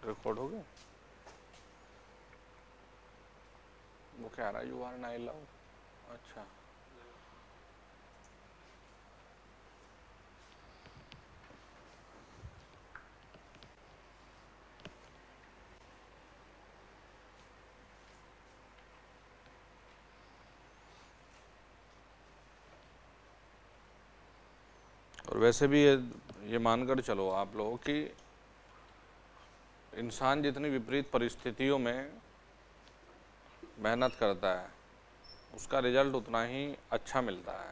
Record हो गया। वो कह रहा है यू आर नाइन लाउ। अच्छा, और वैसे भी ये मानकर चलो आप लोग कि इंसान जितनी विपरीत परिस्थितियों में मेहनत करता है उसका रिजल्ट उतना ही अच्छा मिलता है।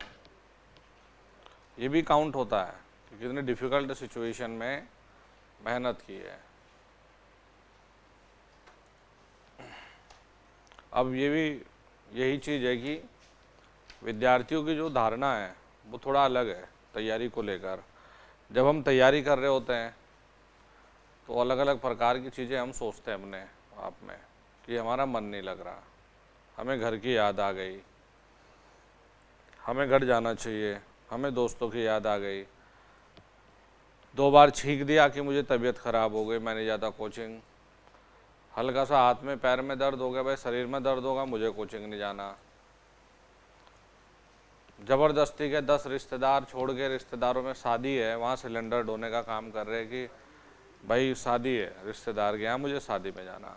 ये भी काउंट होता है कि कितनी डिफ़िकल्ट सिचुएशन में मेहनत की है। अब ये भी यही चीज़ है कि विद्यार्थियों की जो धारणा है वो थोड़ा अलग है तैयारी को लेकर। जब हम तैयारी कर रहे होते हैं तो अलग अलग प्रकार की चीज़ें हम सोचते हैं अपने आप में कि हमारा मन नहीं लग रहा, हमें घर की याद आ गई, हमें घर जाना चाहिए, हमें दोस्तों की याद आ गई, 2 बार छींक दिया कि मुझे तबीयत ख़राब हो गई, मैं नहीं जाता कोचिंग, हल्का सा हाथ में पैर में दर्द हो गया, भाई शरीर में दर्द होगा, मुझे कोचिंग नहीं जाना। ज़बरदस्ती के 10 रिश्तेदार छोड़ के, रिश्तेदारों में शादी है वहाँ सिलेंडर ढोने का काम कर रहे हैं कि भाई शादी है रिश्तेदार के यहाँ, मुझे शादी में जाना।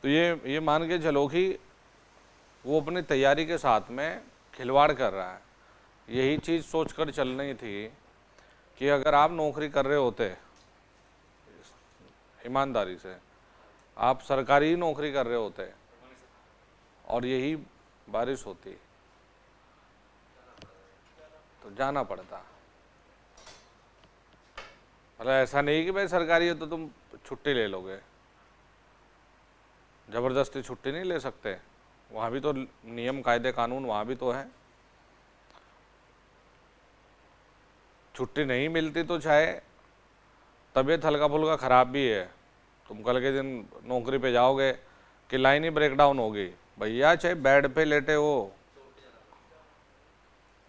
तो ये मान के चलो कि वो अपनी तैयारी के साथ में खिलवाड़ कर रहा है। यही चीज़ सोचकर चलनी थी कि अगर आप नौकरी कर रहे होते ईमानदारी से, आप सरकारी नौकरी कर रहे होते और यही बारिश होती तो जाना पड़ता। मतलब ऐसा नहीं कि भाई सरकारी है तो तुम छुट्टी ले लोगे, ज़बरदस्ती छुट्टी नहीं ले सकते, वहाँ भी तो नियम कायदे कानून वहाँ भी तो है। छुट्टी नहीं मिलती तो चाहे तबीयत हल्का फुल्का ख़राब भी है, तुम कल के दिन नौकरी पे जाओगे कि लाइन ही ब्रेक डाउन होगी, भैया चाहे बेड पे लेटे हो,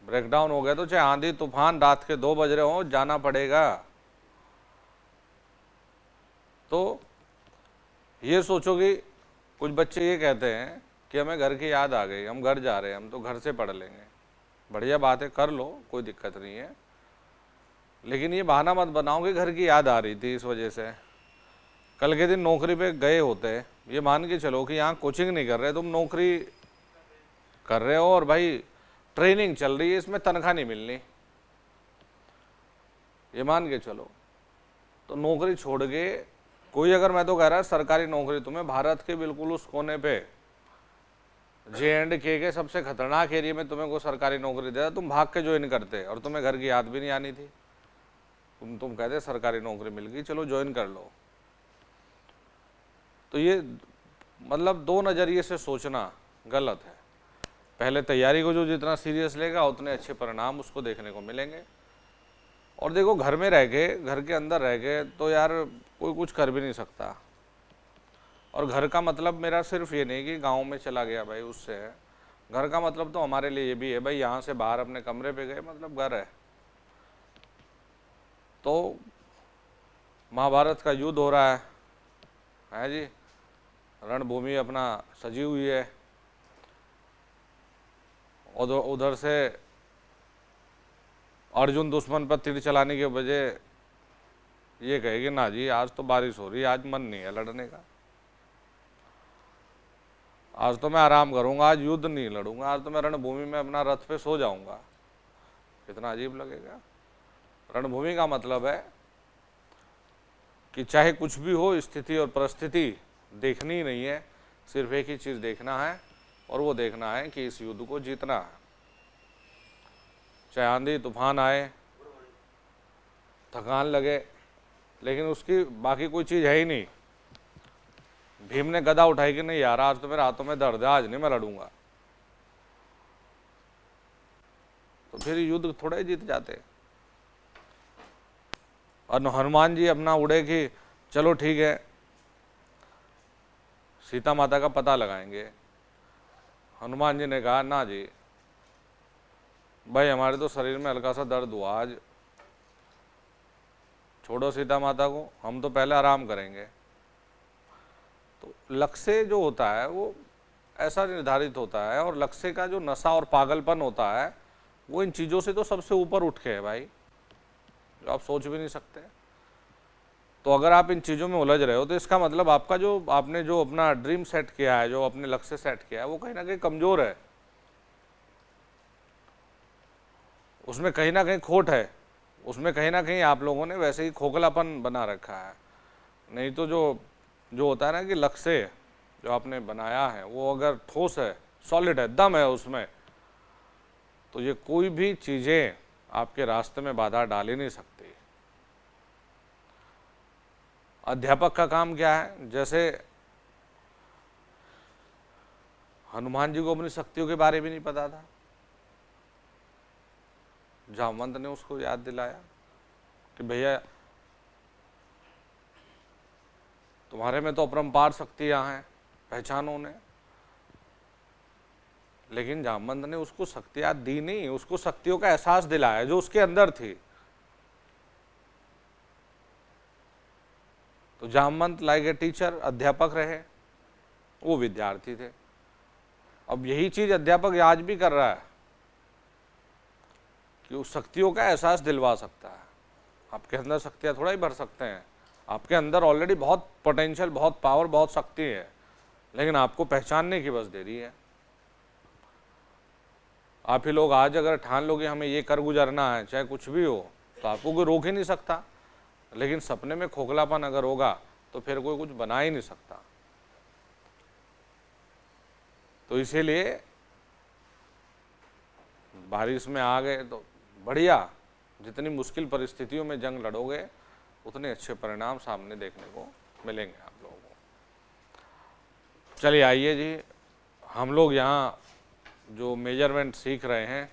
ब्रेक डाउन हो गया तो चाहे आंधी तूफान रात के 2 बज रहे हो जाना पड़ेगा। तो ये सोचो कि कुछ बच्चे ये कहते हैं कि हमें घर की याद आ गई, हम घर जा रहे हैं, हम तो घर से पढ़ लेंगे। बढ़िया बात है, कर लो, कोई दिक्कत नहीं है, लेकिन ये बहाना मत बनाओ कि घर की याद आ रही थी इस वजह से। कल के दिन नौकरी पे गए होते, ये मान के चलो कि यहाँ कोचिंग नहीं कर रहे, तुम नौकरी कर रहे हो और भाई ट्रेनिंग चल रही है, इसमें तनख्वाह नहीं मिलनी, ये मान के चलो, तो नौकरी छोड़ के कोई, अगर मैं तो कह रहा है सरकारी नौकरी तुम्हें भारत के बिल्कुल उस कोने पे JNK के सबसे खतरनाक एरिया में तुम्हें कोई सरकारी नौकरी दे, तुम भाग के ज्वाइन करते और तुम्हें घर की याद भी नहीं आनी थी, तुम कहते सरकारी नौकरी मिल गई चलो ज्वाइन कर लो। तो ये मतलब दो नज़रिए से सोचना गलत है। पहले तैयारी को जो जितना सीरियस लेगा उतने अच्छे परिणाम उसको देखने को मिलेंगे। और देखो, घर में रह के, घर के अंदर रह के तो यार कोई कुछ कर भी नहीं सकता। और घर का मतलब मेरा सिर्फ ये नहीं कि गांव में चला गया भाई उससे है, घर का मतलब तो हमारे लिए ये भी है भाई यहाँ से बाहर अपने कमरे पे गए मतलब घर है। तो महाभारत का युद्ध हो रहा है जी, रणभूमि अपना सजी हुई है, उधर उधर से अर्जुन दुश्मन पर तीर चलाने के बजाय ये कहे कि ना जी आज तो बारिश हो रही है, आज मन नहीं है लड़ने का, आज तो मैं आराम करूंगा, आज युद्ध नहीं लड़ूंगा, आज तो मैं रणभूमि में अपना रथ पे सो जाऊंगा। कितना अजीब लगेगा। रणभूमि का मतलब है कि चाहे कुछ भी हो, स्थिति और परिस्थिति देखनी ही नहीं है, सिर्फ एक ही चीज़ देखना है और वो देखना है कि इस युद्ध को जीतना है। चाहे आंधी तूफान आए, थकान लगे, लेकिन उसकी बाकी कोई चीज़ है ही नहीं। भीम ने गदा उठाई कि नहीं यार आज तो मेरे हाथों में दर्द है, आज नहीं मैं लड़ूंगा, तो फिर युद्ध थोड़ा ही जीत जाते। और हनुमान जी अपना उड़े कि चलो ठीक है सीता माता का पता लगाएंगे। हनुमान जी ने कहा ना जी भाई हमारे तो शरीर में हल्का सा दर्द हुआ आज, छोड़ो सीता माता को, हम तो पहले आराम करेंगे। तो लक्ष्य जो होता है वो ऐसा निर्धारित होता है, और लक्ष्य का जो नशा और पागलपन होता है वो इन चीज़ों से तो सबसे ऊपर उठ के है भाई, जो आप सोच भी नहीं सकते। तो अगर आप इन चीज़ों में उलझ रहे हो तो इसका मतलब आपका जो आपने जो अपना ड्रीम सेट किया है, जो अपने लक्ष्य सेट किया है, वो कहीं ना कहीं कमज़ोर है, उसमें कहीं ना कहीं खोट है, उसमें कहीं ना कहीं आप लोगों ने वैसे ही खोखलापन बना रखा है। नहीं तो जो जो होता है ना कि लक्ष्य जो आपने बनाया है वो अगर ठोस है, सॉलिड है, दम है उसमें, तो ये कोई भी चीज़ें आपके रास्ते में बाधा डाल ही नहीं सकती। अध्यापक का काम क्या है? जैसे हनुमान जी को अपनी शक्तियों के बारे में नहीं पता था, जामवंत ने उसको याद दिलाया कि भैया तुम्हारे में तो अपरंपार शक्तियां हैं, पहचानो उन्हें। लेकिन जामवंत ने उसको शक्तियां दी नहीं, उसको शक्तियों का एहसास दिलाया जो उसके अंदर थी। तो जामवंत लाइक ए टीचर, अध्यापक रहे, वो विद्यार्थी थे। अब यही चीज अध्यापक आज भी कर रहा है कि उस शक्तियों का एहसास दिलवा सकता है। आपके अंदर शक्तियां थोड़ा ही भर सकते हैं, आपके अंदर ऑलरेडी बहुत पोटेंशियल, बहुत पावर, बहुत शक्ति है, लेकिन आपको पहचानने की बस देरी है। आप ही लोग आज अगर ठान लोगे हमें ये कर गुजरना है, चाहे कुछ भी हो, तो आपको कोई रोक ही नहीं सकता। लेकिन सपने में खोखलापन अगर होगा तो फिर कोई कुछ बना ही नहीं सकता। तो इसीलिए बारिश में आ गए तो बढ़िया, जितनी मुश्किल परिस्थितियों में जंग लड़ोगे उतने अच्छे परिणाम सामने देखने को मिलेंगे आप लोगों को। चलिए आइए जी, हम लोग यहाँ जो मेजरमेंट सीख रहे हैं,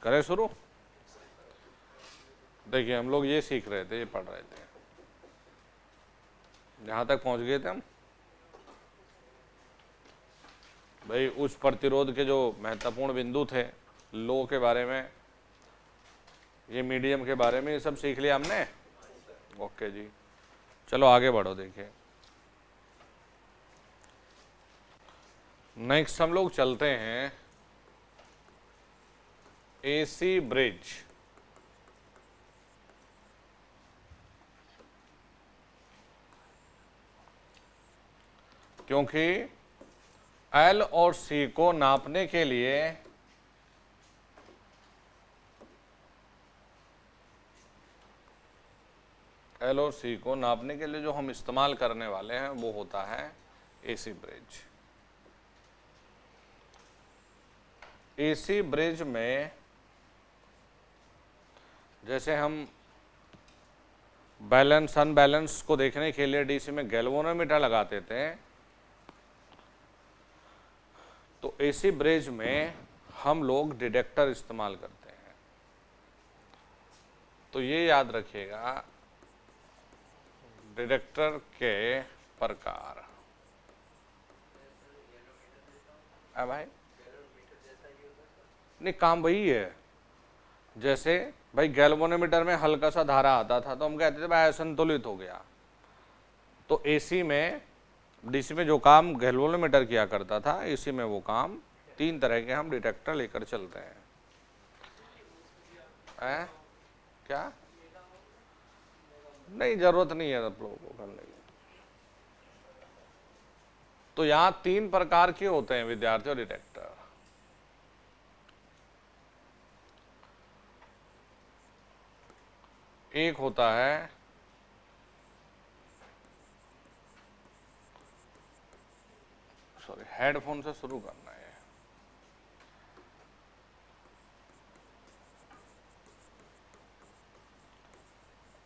करें शुरू। देखिए हम लोग ये सीख रहे थे, ये पढ़ रहे थे, जहाँ तक पहुँच गए थे हम भाई, उच्च प्रतिरोध के जो महत्वपूर्ण बिंदु थे, लो के बारे में, ये मीडियम के बारे में, ये सब सीख लिया हमने। ओके जी, चलो आगे बढ़ो। देखिए नेक्स्ट हम लोग चलते हैं एसी ब्रिज। क्योंकि एल और सी को नापने के लिए एल और सी को नापने के लिए जो हम इस्तेमाल करने वाले हैं वो होता है एसी ब्रिज। एसी ब्रिज में जैसे हम बैलेंस अनबैलेंस को देखने के लिए डीसी में गैल्वेनोमीटर लगाते थे, तो एसी ब्रिज में हम लोग डिटेक्टर इस्तेमाल करते हैं। तो ये याद रखिएगा, डिटेक्टर के प्रकार। भाई नहीं, काम वही है। जैसे भाई गैल्वेनोमीटर में हल्का सा धारा आता था तो हम कहते थे भाई असंतुलित हो गया। तो एसी में, डीसी में जो काम गैल्वेनोमीटर किया करता था, एसी में वो काम, तीन तरह के हम डिटेक्टर लेकर चलते हैं। क्या नहीं, जरूरत नहीं है आप लोगों को करने की। तो यहां तीन प्रकार के होते हैं विद्यार्थी और डिटेक्टर। एक होता है हेडफोन से शुरू करना है।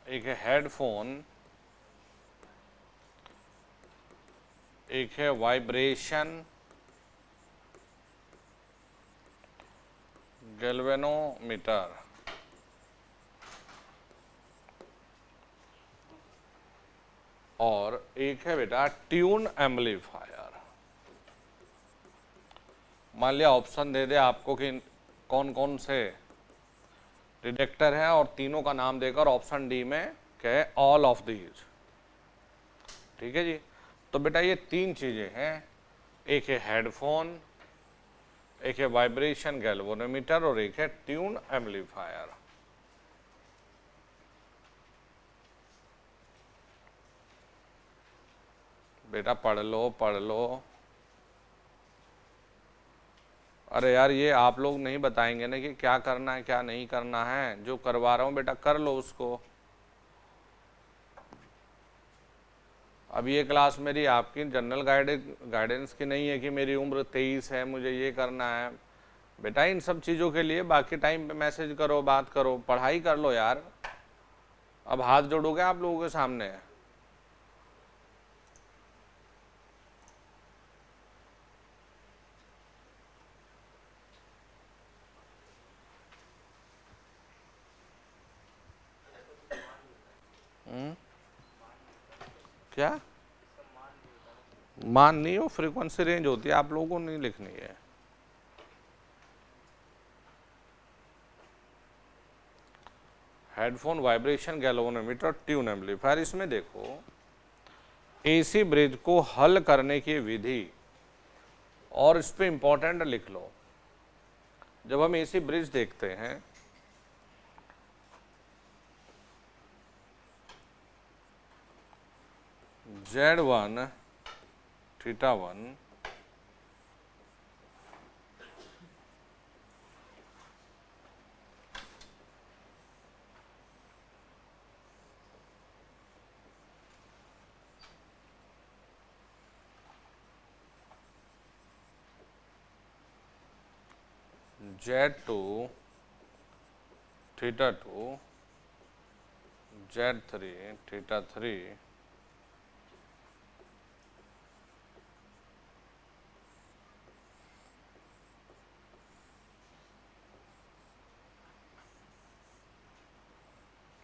एक है हेडफोन, एक है वाइब्रेशन, गैल्वेनोमीटर और एक है बेटा ट्यून एम्पलीफायर। मान लिया ऑप्शन दे दे आपको कि कौन कौन से डिटेक्टर है और तीनों का नाम देकर ऑप्शन डी में कहे ऑल ऑफ दीज। ठीक है जी। तो बेटा ये तीन चीजें हैं, एक है हेडफोन, एक है वाइब्रेशन गैल्वेनोमीटर और एक है ट्यून एम्पलीफायर। बेटा पढ़ लो पढ़ लो। अरे यार ये आप लोग नहीं बताएंगे ना कि क्या करना है क्या नहीं करना है। जो करवा रहा हूँ बेटा कर लो उसको। अब ये क्लास मेरी आपकी जनरल गाइडेंस की नहीं है कि मेरी उम्र 23 है मुझे ये करना है। बेटा इन सब चीज़ों के लिए बाकी टाइम पे मैसेज करो, बात करो, पढ़ाई कर लो यार। अब हाथ जोड़ोगे आप लोगों के सामने। क्या मान नहीं हो, फ्रीक्वेंसी रेंज होती है, आप लोगों को नहीं लिखनी है। Headphone, vibration galvanometer, tune amplifier. इसमें देखो एसी ब्रिज को हल करने की विधि और इस पे इंपॉर्टेंट लिख लो। जब हम एसी ब्रिज देखते हैं Z1 θ1 Z2 θ2 Z3 θ3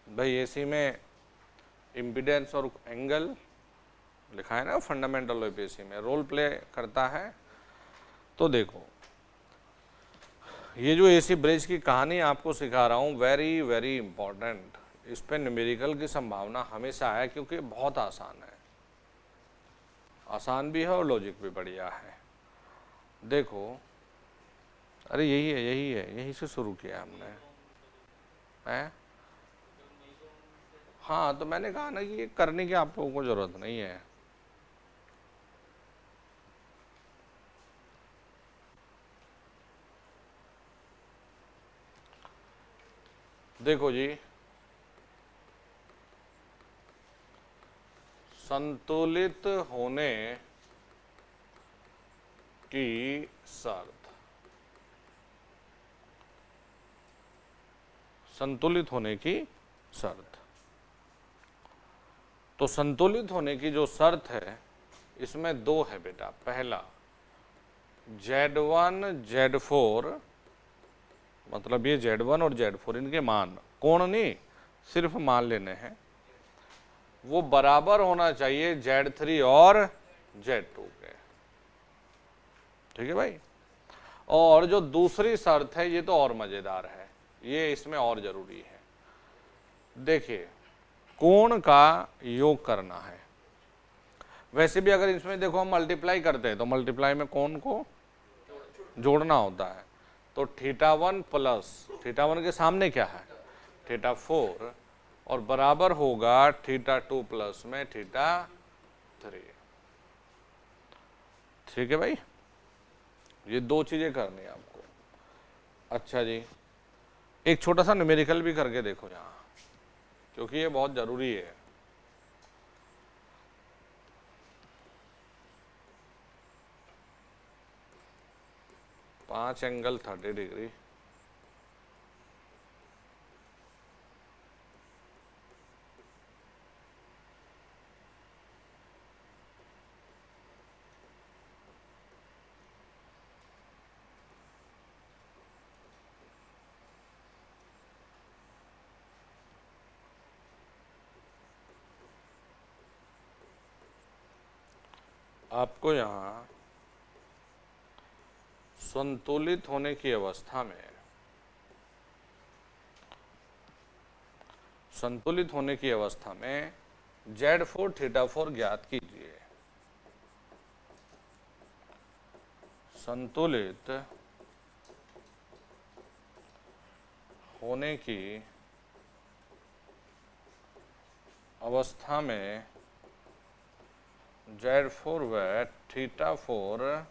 भाई एसी में इम्पीडेंस और एंगल लिखा है ना फंडामेंटल ऑफ एसी में, रोल प्ले करता है। तो देखो ये जो एसी ब्रिज की कहानी आपको सिखा रहा हूँ वेरी वेरी इंपॉर्टेंट। इस पे न्यूमेरिकल की संभावना हमेशा है क्योंकि बहुत आसान है, आसान भी है और लॉजिक भी बढ़िया है। देखो अरे यही है यही है, यहीं से शुरू किया हमने है। हाँ तो मैंने कहा ना कि ये करने की आप लोगों को जरूरत नहीं है। देखो जी संतुलित होने की शर्त, संतुलित होने की शर्त। तो संतुलित होने की जो शर्त है इसमें दो है बेटा। पहला Z1 Z4, मतलब ये Z1 और Z4 इनके मान, कोण नहीं सिर्फ मान लेने हैं, वो बराबर होना चाहिए Z3 और Z2 के। ठीक है भाई। और जो दूसरी शर्त है ये तो और मजेदार है, ये इसमें और जरूरी है। देखिए कोण का योग करना है। वैसे भी अगर इसमें देखो हम मल्टीप्लाई करते हैं तो मल्टीप्लाई में कोण को जोड़ना होता है। तो θ1 प्लस θ1 के सामने क्या है θ4 और बराबर होगा θ2 प्लस में θ3। ठीक है भाई, ये दो चीजें करनी है आपको। अच्छा जी एक छोटा सा न्यूमेरिकल भी करके देखो यहाँ, क्योंकि ये बहुत जरूरी है। पांच एंगल 30 डिग्री आपको यहाँ संतुलित होने की अवस्था में, संतुलित होने की अवस्था में Z4 θ4 ज्ञात कीजिए। संतुलित होने की अवस्था में Z4 व θ4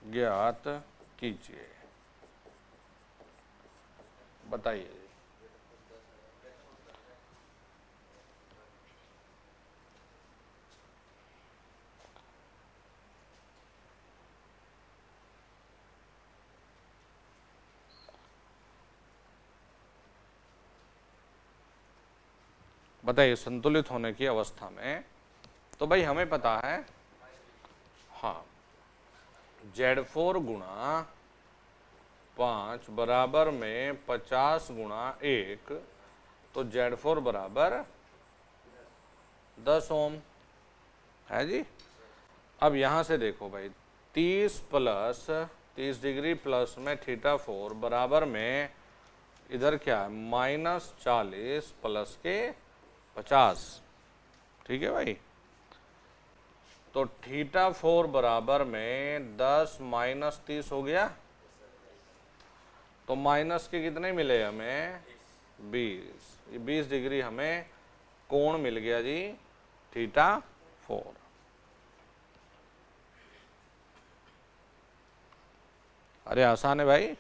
ज्ञात कीजिए। बताइए। बताइए संतुलित होने की अवस्था में, तो भाई हमें पता है, हाँ, Z4 गुणा 5 बराबर में 50 गुणा 1, तो Z4 बराबर 10 ओम है जी। अब यहां से देखो भाई, 30 डिग्री प्लस में θ4 बराबर में इधर क्या है, -40 प्लस के 50, ठीक है भाई। तो θ4 बराबर में 10 - 30 हो गया, तो माइनस के कितने मिले हमें, 20। ये 20 डिग्री हमें कोण मिल गया जी, θ4। अरे आसान है भाई।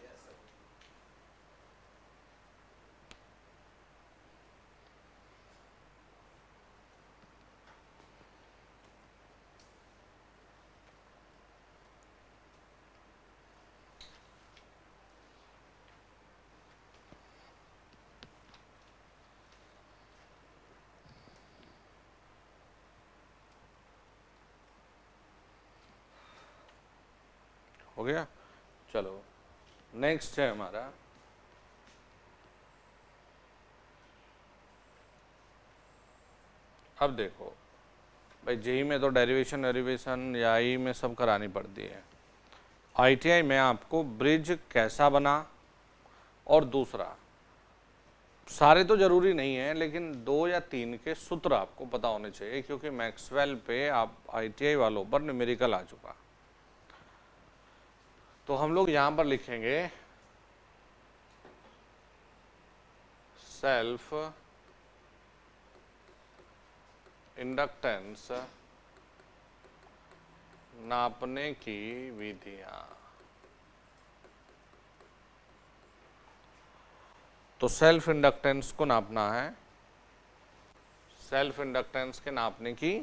हो गया। चलो नेक्स्ट है हमारा अब देखो भाई, जेई में तो डेरिवेशन या आई में सब करानी पड़ती है। आईटीआई में आपको ब्रिज कैसा बना, और दूसरा, सारे तो जरूरी नहीं है लेकिन 2 या 3 के सूत्र आपको पता होने चाहिए, क्योंकि मैक्सवेल पे आप आईटीआई वालों पर न्यूमेरिकल आ चुका। तो हम लोग यहां पर लिखेंगे सेल्फ इंडक्टेंस नापने की विधियां। तो सेल्फ इंडक्टेंस को नापना है, सेल्फ इंडक्टेंस के नापने की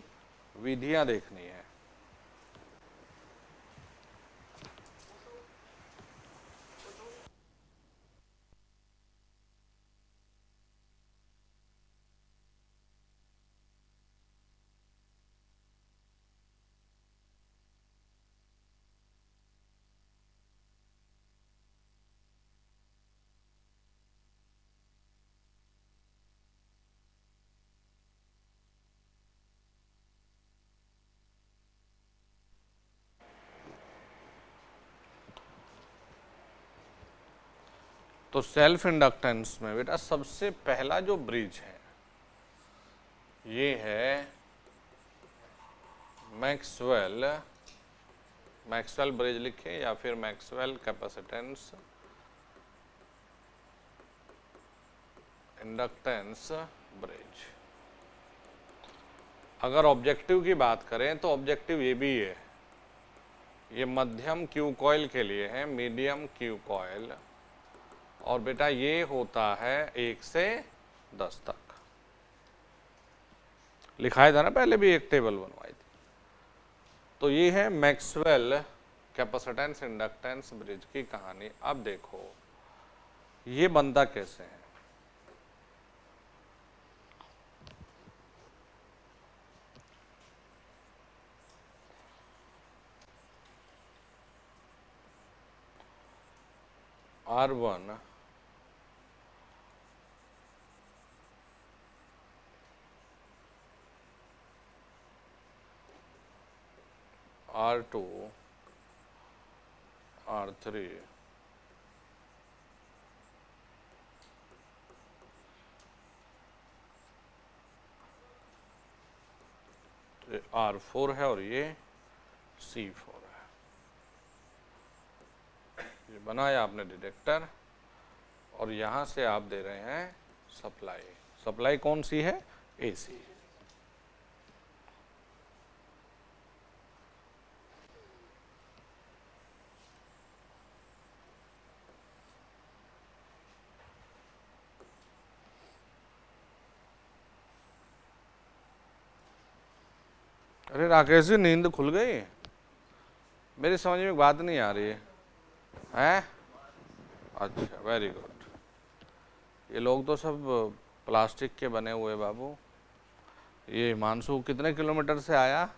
विधियां देखनी है। तो सेल्फ इंडक्टेंस में बेटा सबसे पहला जो ब्रिज है ये है मैक्सवेल, मैक्सवेल ब्रिज लिखे या फिर मैक्सवेल कैपेसिटेंस इंडक्टेंस ब्रिज। अगर ऑब्जेक्टिव की बात करें तो ऑब्जेक्टिव ये भी है, ये मध्यम क्यू कॉइल के लिए है, मीडियम क्यू कॉइल, और बेटा ये होता है 1 से 10 तक। लिखाया था ना पहले भी, एक टेबल बनवाई थी। तो ये है मैक्सवेल कैपेसिटेंस इंडक्टेंस ब्रिज की कहानी। अब देखो ये बनता कैसे है। R1 - R2 R3 तो R4 है और ये C4 है। ये बनाया आपने डिटेक्टर और यहाँ से आप दे रहे हैं सप्लाई। सप्लाई कौन सी है? AC। अरे राकेश जी, नींद खुल गई? मेरी समझ में बात नहीं आ रही है। हैं? अच्छा, वेरी गुड। ये लोग तो सब प्लास्टिक के बने हुए बाबू। ये हिमांशु कितने किलोमीटर से आया?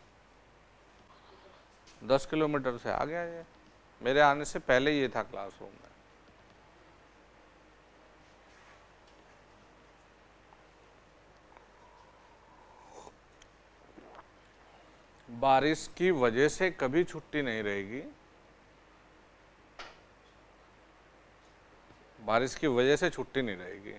10 किलोमीटर से आ गया। ये मेरे आने से पहले ये था क्लासरूम में। बारिश की वजह से कभी छुट्टी नहीं रहेगी। बारिश की वजह से छुट्टी नहीं रहेगी।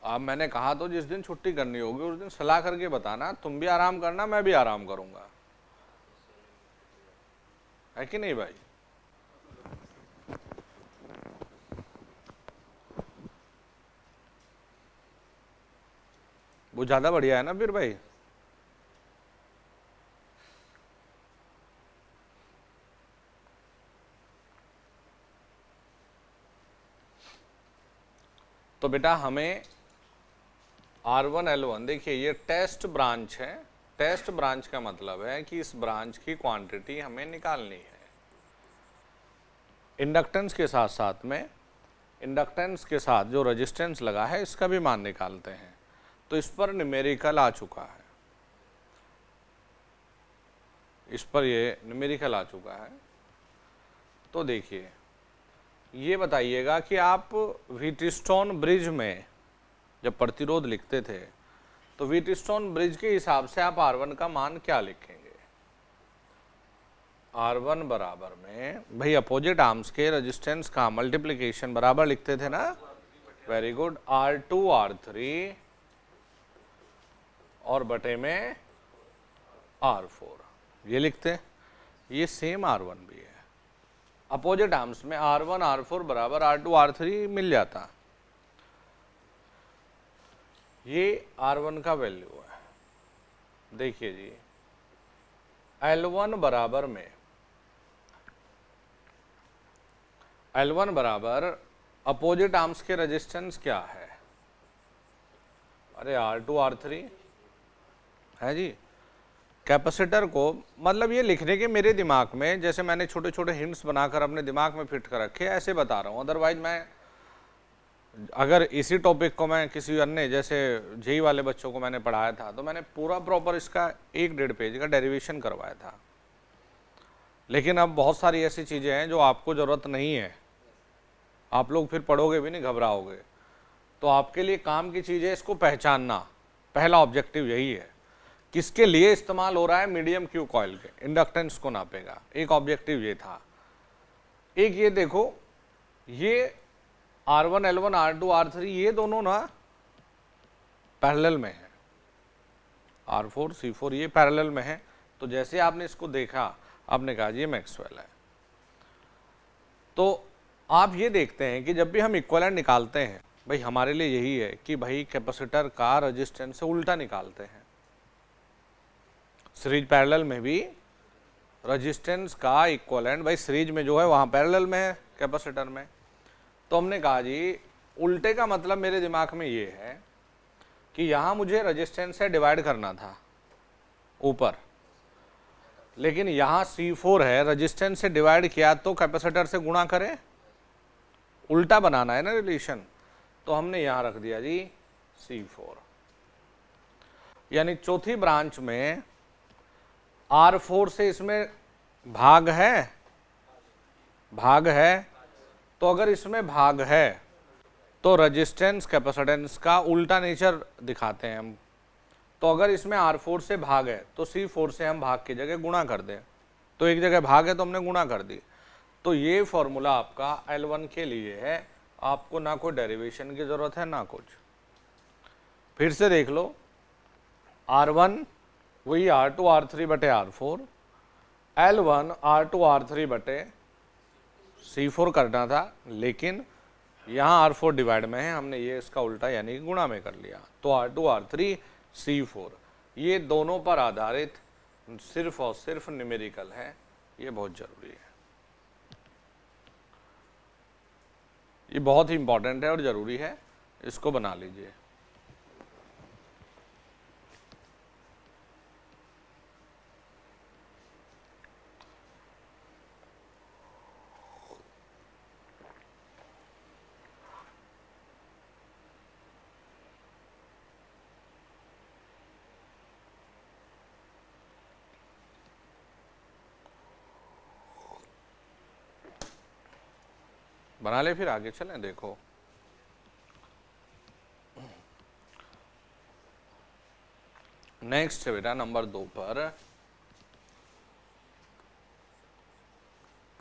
अब मैंने कहा तो जिस दिन छुट्टी करनी होगी उस दिन सलाह करके बताना, तुम भी आराम करना, मैं भी आराम करूंगा, है कि नहीं भाई? वो ज्यादा बढ़िया है ना फिर भाई। तो बेटा हमें R1 L1, देखिए ये टेस्ट ब्रांच है। टेस्ट ब्रांच का मतलब है कि इस ब्रांच की क्वांटिटी हमें निकालनी है। इंडक्टेंस के साथ साथ में, इंडक्टेंस के साथ जो रेजिस्टेंस लगा है इसका भी मान निकालते हैं। तो इस पर न्यूमेरिकल आ चुका है, इस पर ये न्यूमेरिकल आ चुका है। तो देखिए ये बताइएगा कि आप व्हीटस्टोन ब्रिज में जब प्रतिरोध लिखते थे तो व्हीटस्टोन ब्रिज के हिसाब से आप R1 का मान क्या लिखेंगे? R1 बराबर में भाई अपोजिट आर्म्स के रेजिस्टेंस का मल्टीप्लिकेशन बराबर लिखते थे ना। Very good. R2 R3 और बटे में R4 ये लिखते। ये सेम R1 भी है। अपोजिट आर्म्स में R1 R4 बराबर R2 R3 मिल जाता। ये R1 का वैल्यू है। देखिए जी, L1 बराबर में, L1 बराबर अपोजिट आर्म्स के रेजिस्टेंस क्या है? अरे R2 R3 है जी। कैपेसिटर को, मतलब ये लिखने के मेरे दिमाग में, जैसे मैंने छोटे छोटे हिंट्स बनाकर अपने दिमाग में फिट कर रखे, ऐसे बता रहा हूँ। अदरवाइज मैं अगर इसी टॉपिक को मैं किसी अन्य, जैसे जेई वाले बच्चों को मैंने पढ़ाया था, तो मैंने पूरा प्रॉपर इसका 1-1.5 पेज का डेरिवेशन करवाया था। लेकिन अब बहुत सारी ऐसी चीज़ें हैं जो आपको ज़रूरत नहीं है, आप लोग फिर पढ़ोगे भी नहीं, घबराओगे। तो आपके लिए काम की चीज़ है इसको पहचानना। पहला ऑब्जेक्टिव यही है, किसके लिए इस्तेमाल हो रहा है? मीडियम क्यू कॉइल के, इंडक्टेंस को नापेगा। एक ऑब्जेक्टिव ये था। एक ये देखो, ये R1 L1 R2 R3 ये दोनों ना पैरेलल में है। R4 C4 ये पैरेलल में है। तो जैसे आपने इसको देखा, आपने कहा ये मैक्सवेल है। तो आप ये देखते हैं कि जब भी हम इक्विवेलेंट निकालते हैं, भाई हमारे लिए यही है कि भाई कैपेसिटर का रेजिस्टेंस से उल्टा निकालते हैं। सीरीज पैरेलल में भी रेजिस्टेंस का इक्विवेलेंट, भाई सीरीज में जो है वहाँ पैरेलल में है कैपेसिटर में। तो हमने कहा जी उल्टे का मतलब मेरे दिमाग में ये है कि यहाँ मुझे रेजिस्टेंस से डिवाइड करना था ऊपर, लेकिन यहाँ C4 है, रेजिस्टेंस से डिवाइड किया तो कैपेसिटर से गुणा करें, उल्टा बनाना है ना रिलेशन। तो हमने यहाँ रख दिया जी C4। यानी चौथी ब्रांच में R4 से इसमें भाग है, भाग है। तो अगर इसमें भाग है तो रेजिस्टेंस कैपेसिटेंस का उल्टा नेचर दिखाते हैं हम। तो अगर इसमें R4 से भाग है तो C4 से हम भाग की जगह गुणा कर दें, तो एक जगह भाग है तो हमने गुणा कर दी। तो ये फॉर्मूला आपका L1 के लिए है, आपको ना कोई डेरिवेशन की जरूरत है ना कुछ। फिर से देख लो, R1 वही R2 R3 बटे R4, L1 R2 R3 बटे C4 करना था, लेकिन यहाँ R4 डिवाइड में है, हमने ये इसका उल्टा यानी कि गुणा में कर लिया। तो R2 R3 C4 ये दोनों पर आधारित सिर्फ और सिर्फ न्यूमेरिकल है, ये बहुत जरूरी है, ये बहुत ही इंपॉर्टेंट है और ज़रूरी है, इसको बना लीजिए। बना ले, फिर आगे चलें। देखो नेक्स्ट है बेटा नंबर 2 पर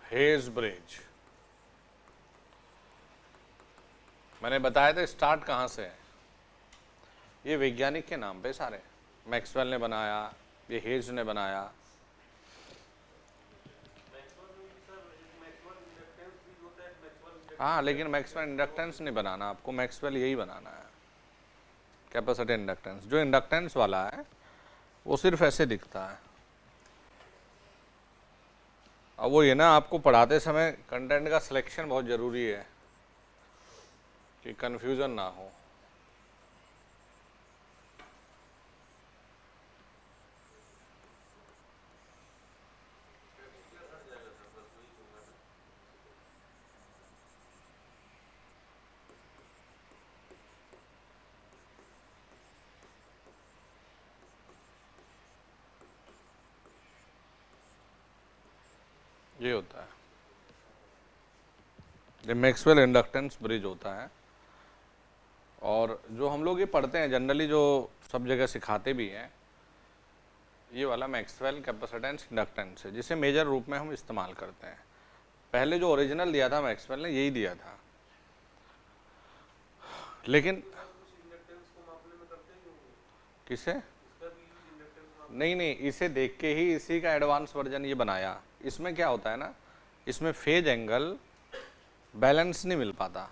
हेज ब्रिज। मैंने बताया था स्टार्ट कहाँ से है, ये वैज्ञानिक के नाम पे सारे, मैक्सवेल ने बनाया, ये हेज ने बनाया। हाँ, लेकिन मैक्सवेल इंडक्टेंस नहीं बनाना आपको, मैक्सवेल यही बनाना है, कैपेसिटी इंडक्टेंस। जो इंडक्टेंस वाला है वो सिर्फ ऐसे दिखता है। अब वो ये ना, आपको पढ़ाते समय कंटेंट का सिलेक्शन बहुत ज़रूरी है कि कंफ्यूजन ना हो। ये होता है, ये मैक्सवेल इंडक्टेंस ब्रिज होता है। और जो हम लोग ये पढ़ते हैं जनरली, जो सब जगह सिखाते भी हैं, ये वाला मैक्सवेल कैपेसिटेंस इंडक्टेंस है, जिसे मेजर रूप में हम इस्तेमाल करते हैं। पहले जो ओरिजिनल दिया था मैक्सवेल ने, यही दिया था, लेकिन किसे नहीं, इसे देख के ही इसी का एडवांस वर्जन ये बनाया। इसमें क्या होता है ना, इसमें फेज एंगल बैलेंस नहीं मिल पाता,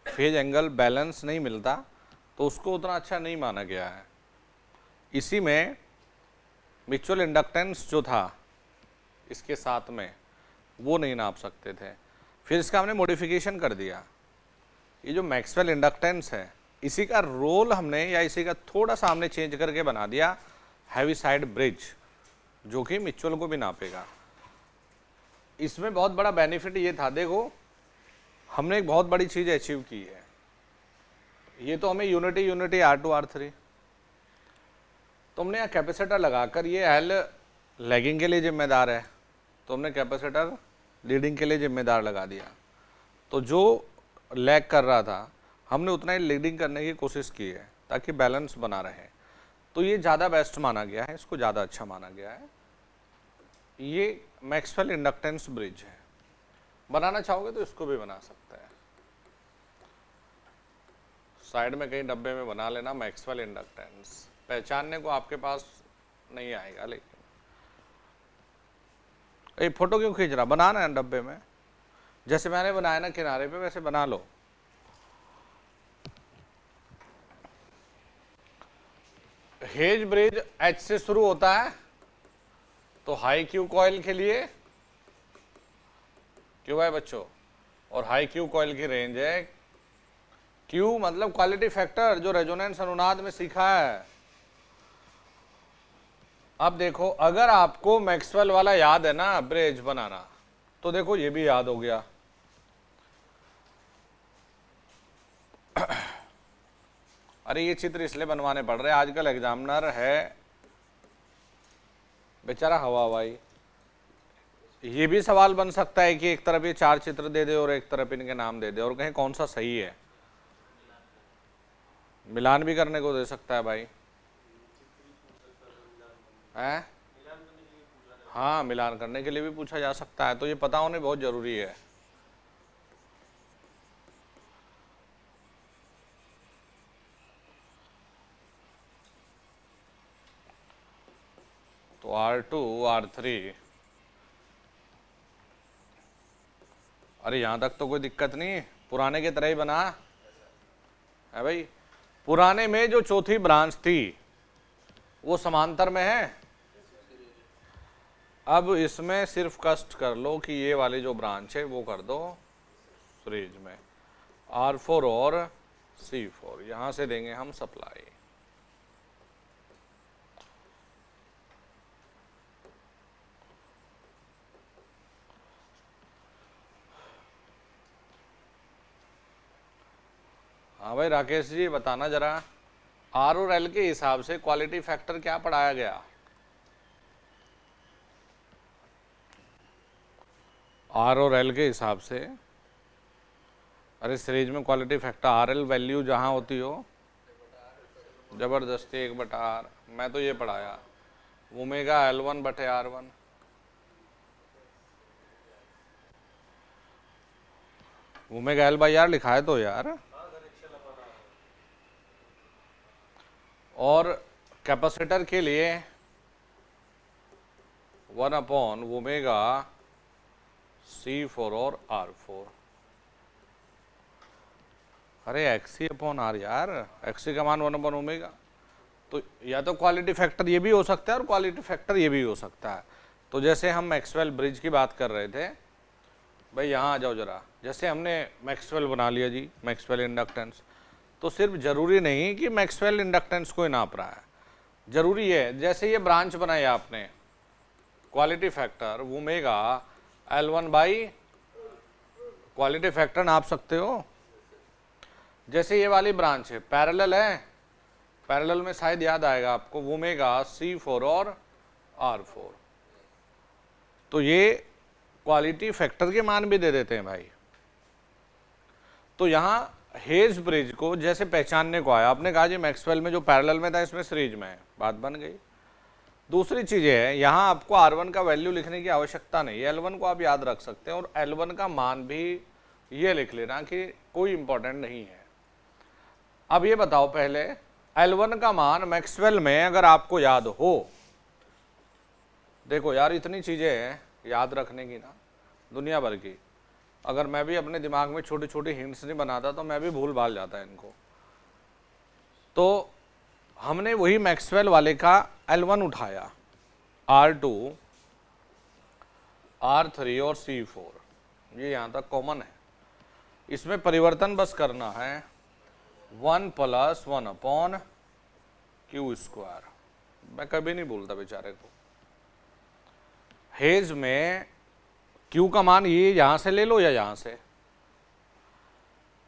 फेज एंगल बैलेंस नहीं मिलता, तो उसको उतना अच्छा नहीं माना गया है। इसी में म्यूचुअल इंडक्टेंस जो था इसके साथ में, वो नहीं नाप सकते थे, फिर इसका हमने मॉडिफिकेशन कर दिया। ये जो मैक्सवेल इंडक्टेंस है, इसी का रोल हमने, या इसी का थोड़ा सा हमने चेंज करके बना दिया हैवी साइड ब्रिज, जो कि म्यूचुअल को भी नापेगा। इसमें बहुत बड़ा बेनिफिट ये था, देखो हमने एक बहुत बड़ी चीज़ अचीव की है। ये तो हमें यूनिटी R2 R3, तो हमने यहाँ कैपेसिटर लगाकर, ये एल लैगिंग के लिए जिम्मेदार है, तो हमने कैपेसिटर लीडिंग के लिए जिम्मेदार लगा दिया। तो जो लैग कर रहा था, हमने उतना ही लीडिंग करने की कोशिश की है ताकि बैलेंस बना रहे। तो ये ज़्यादा बेस्ट माना गया है, इसको ज़्यादा अच्छा माना गया है। ये मैक्सवेल इंडक्टेंस ब्रिज है। बनाना चाहोगे तो इसको भी बना सकते हैं, साइड में कहीं डब्बे में बना लेना मैक्सवेल इंडक्टेंस, पहचानने को आपके पास नहीं आएगा। लेकिन ये फोटो क्यों खींच रहा, बनाना है डब्बे में, जैसे मैंने बनाया ना किनारे पे, वैसे बना लो। हेज ब्रिज H से शुरू होता है, तो हाई क्यू कॉइल के लिए क्यों है बच्चों, और हाई क्यू कॉइल की रेंज है क्यू, मतलब क्वालिटी फैक्टर, जो रेजोनेंस अनुनाद में सीखा है। अब देखो, अगर आपको मैक्सवेल वाला याद है ना ब्रिज बनाना, तो देखो ये भी याद हो गया। अरे ये चित्र इसलिए बनवाने पड़ रहे हैं, आजकल एग्जामिनर है बेचारा हवाई। ये भी सवाल बन सकता है कि एक तरफ ये 4 चित्र दे दे और एक तरफ इनके नाम दे दे, और कहें कौन सा सही है। मिलान भी करने को दे सकता है भाई, हैं? हाँ, मिलान करने के लिए भी पूछा जा सकता है, तो ये पता होना बहुत जरूरी है। तो R2 R3, अरे यहां तक तो कोई दिक्कत नहीं, पुराने की तरह ही बना है भाई। पुराने में जो चौथी ब्रांच थी वो समांतर में है। अब इसमें सिर्फ कष्ट कर लो कि ये वाली जो ब्रांच है वो कर दो सीरीज में, R4 और C4, यहां से देंगे हम सप्लाई। हाँ भाई राकेश जी, बताना जरा, R और L के हिसाब से क्वालिटी फैक्टर क्या पढ़ाया गया? R और L के हिसाब से, अरे सीरीज में क्वालिटी फैक्टर RL वैल्यू जहां होती हो, जबरदस्ती 1/R, मैं तो ये पढ़ाया ओमेगा L1/R1। ओमेगा L/R लिखा है तो यार, और कैपेसिटर के लिए 1/ओमेगा C4 और R4। अरे XC/R यार, XC का मान 1/ओमेगा, तो या तो क्वालिटी फैक्टर ये भी हो सकता है और क्वालिटी फैक्टर ये भी हो सकता है। तो जैसे हम मैक्सवेल ब्रिज की बात कर रहे थे भाई, यहाँ आ जाओ जरा, जैसे हमने मैक्सवेल बना लिया जी, मैक्सवेल इंडक्टेंस, तो सिर्फ जरूरी नहीं कि मैक्सवेल इंडक्टेंस को ही नाप रहा है, जरूरी है जैसे ये ब्रांच बनाई आपने, quality factor omega L1 quality factor नाप सकते हो। जैसे ये वाली ब्रांच है, पैरेलल है, पैरेलल में शायद याद आएगा आपको ओमेगा C4 और R4, तो ये क्वालिटी फैक्टर के मान भी दे देते हैं भाई। तो यहाँ हेज ब्रिज को जैसे पहचानने को आया, आपने कहा जी मैक्सवेल में जो पैरेलल में था इसमें सीरीज में है, बात बन गई। दूसरी चीज़ है, यहाँ आपको R1 का वैल्यू लिखने की आवश्यकता नहीं है, L1 को आप याद रख सकते हैं, और L1 का मान भी ये लिख लेना कि कोई इंपॉर्टेंट नहीं है। अब ये बताओ पहले, L1 का मान मैक्सवेल में अगर आपको याद हो, देखो यार इतनी चीज़ें हैं याद रखने की ना दुनिया भर की, अगर मैं भी अपने दिमाग में छोटी छोटी हिंट्स नहीं बनाता तो मैं भी भूल भाल जाता इनको। तो हमने वही मैक्सवेल वाले का L1 उठाया, R2 R3 और C4, ये यहाँ तक कॉमन है, इसमें परिवर्तन बस करना है 1 + 1/Q²। मैं कभी नहीं भूलता बेचारे को। हेज में Q का मान ये यहां से ले लो या यहां से,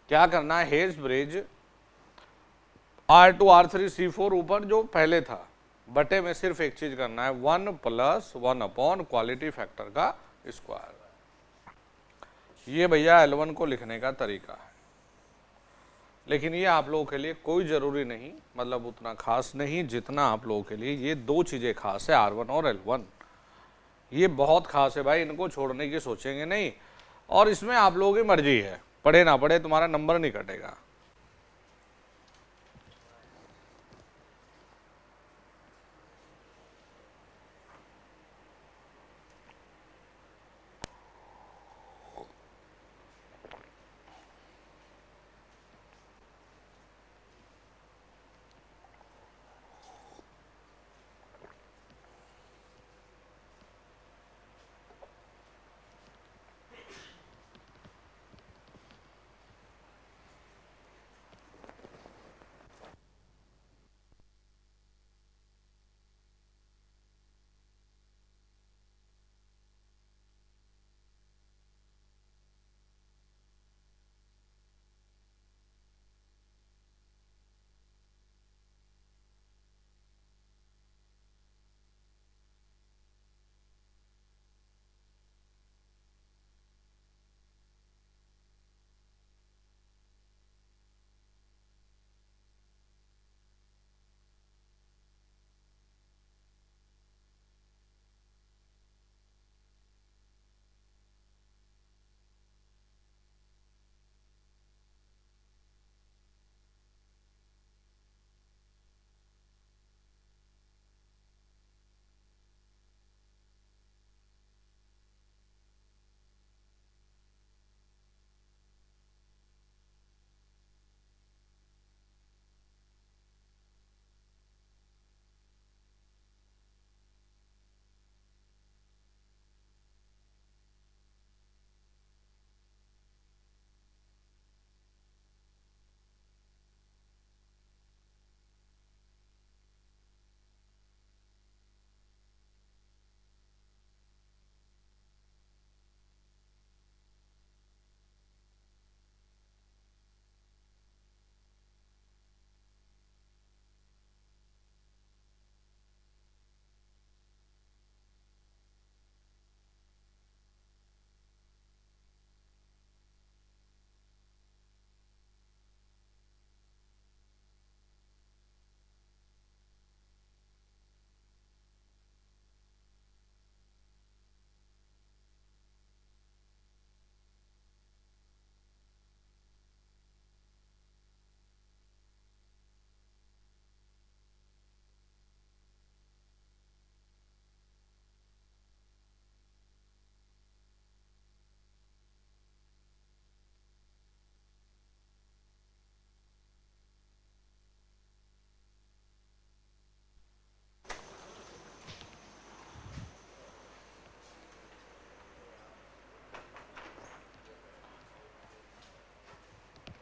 क्या करना है, hedge bridge R2 R3 C4 ऊपर जो पहले था, बटे में सिर्फ एक चीज करना है 1 + 1/ क्वालिटी फैक्टर का स्क्वायर। ये भैया L1 को लिखने का तरीका है, लेकिन ये आप लोगों के लिए कोई ज़रूरी नहीं, मतलब उतना खास नहीं जितना आप लोगों के लिए ये दो चीज़ें खास है, R1 और L1, ये बहुत खास है भाई, इनको छोड़ने की सोचेंगे नहीं, और इसमें आप लोगों की मर्जी है, पढ़े ना पढ़े तुम्हारा नंबर नहीं कटेगा।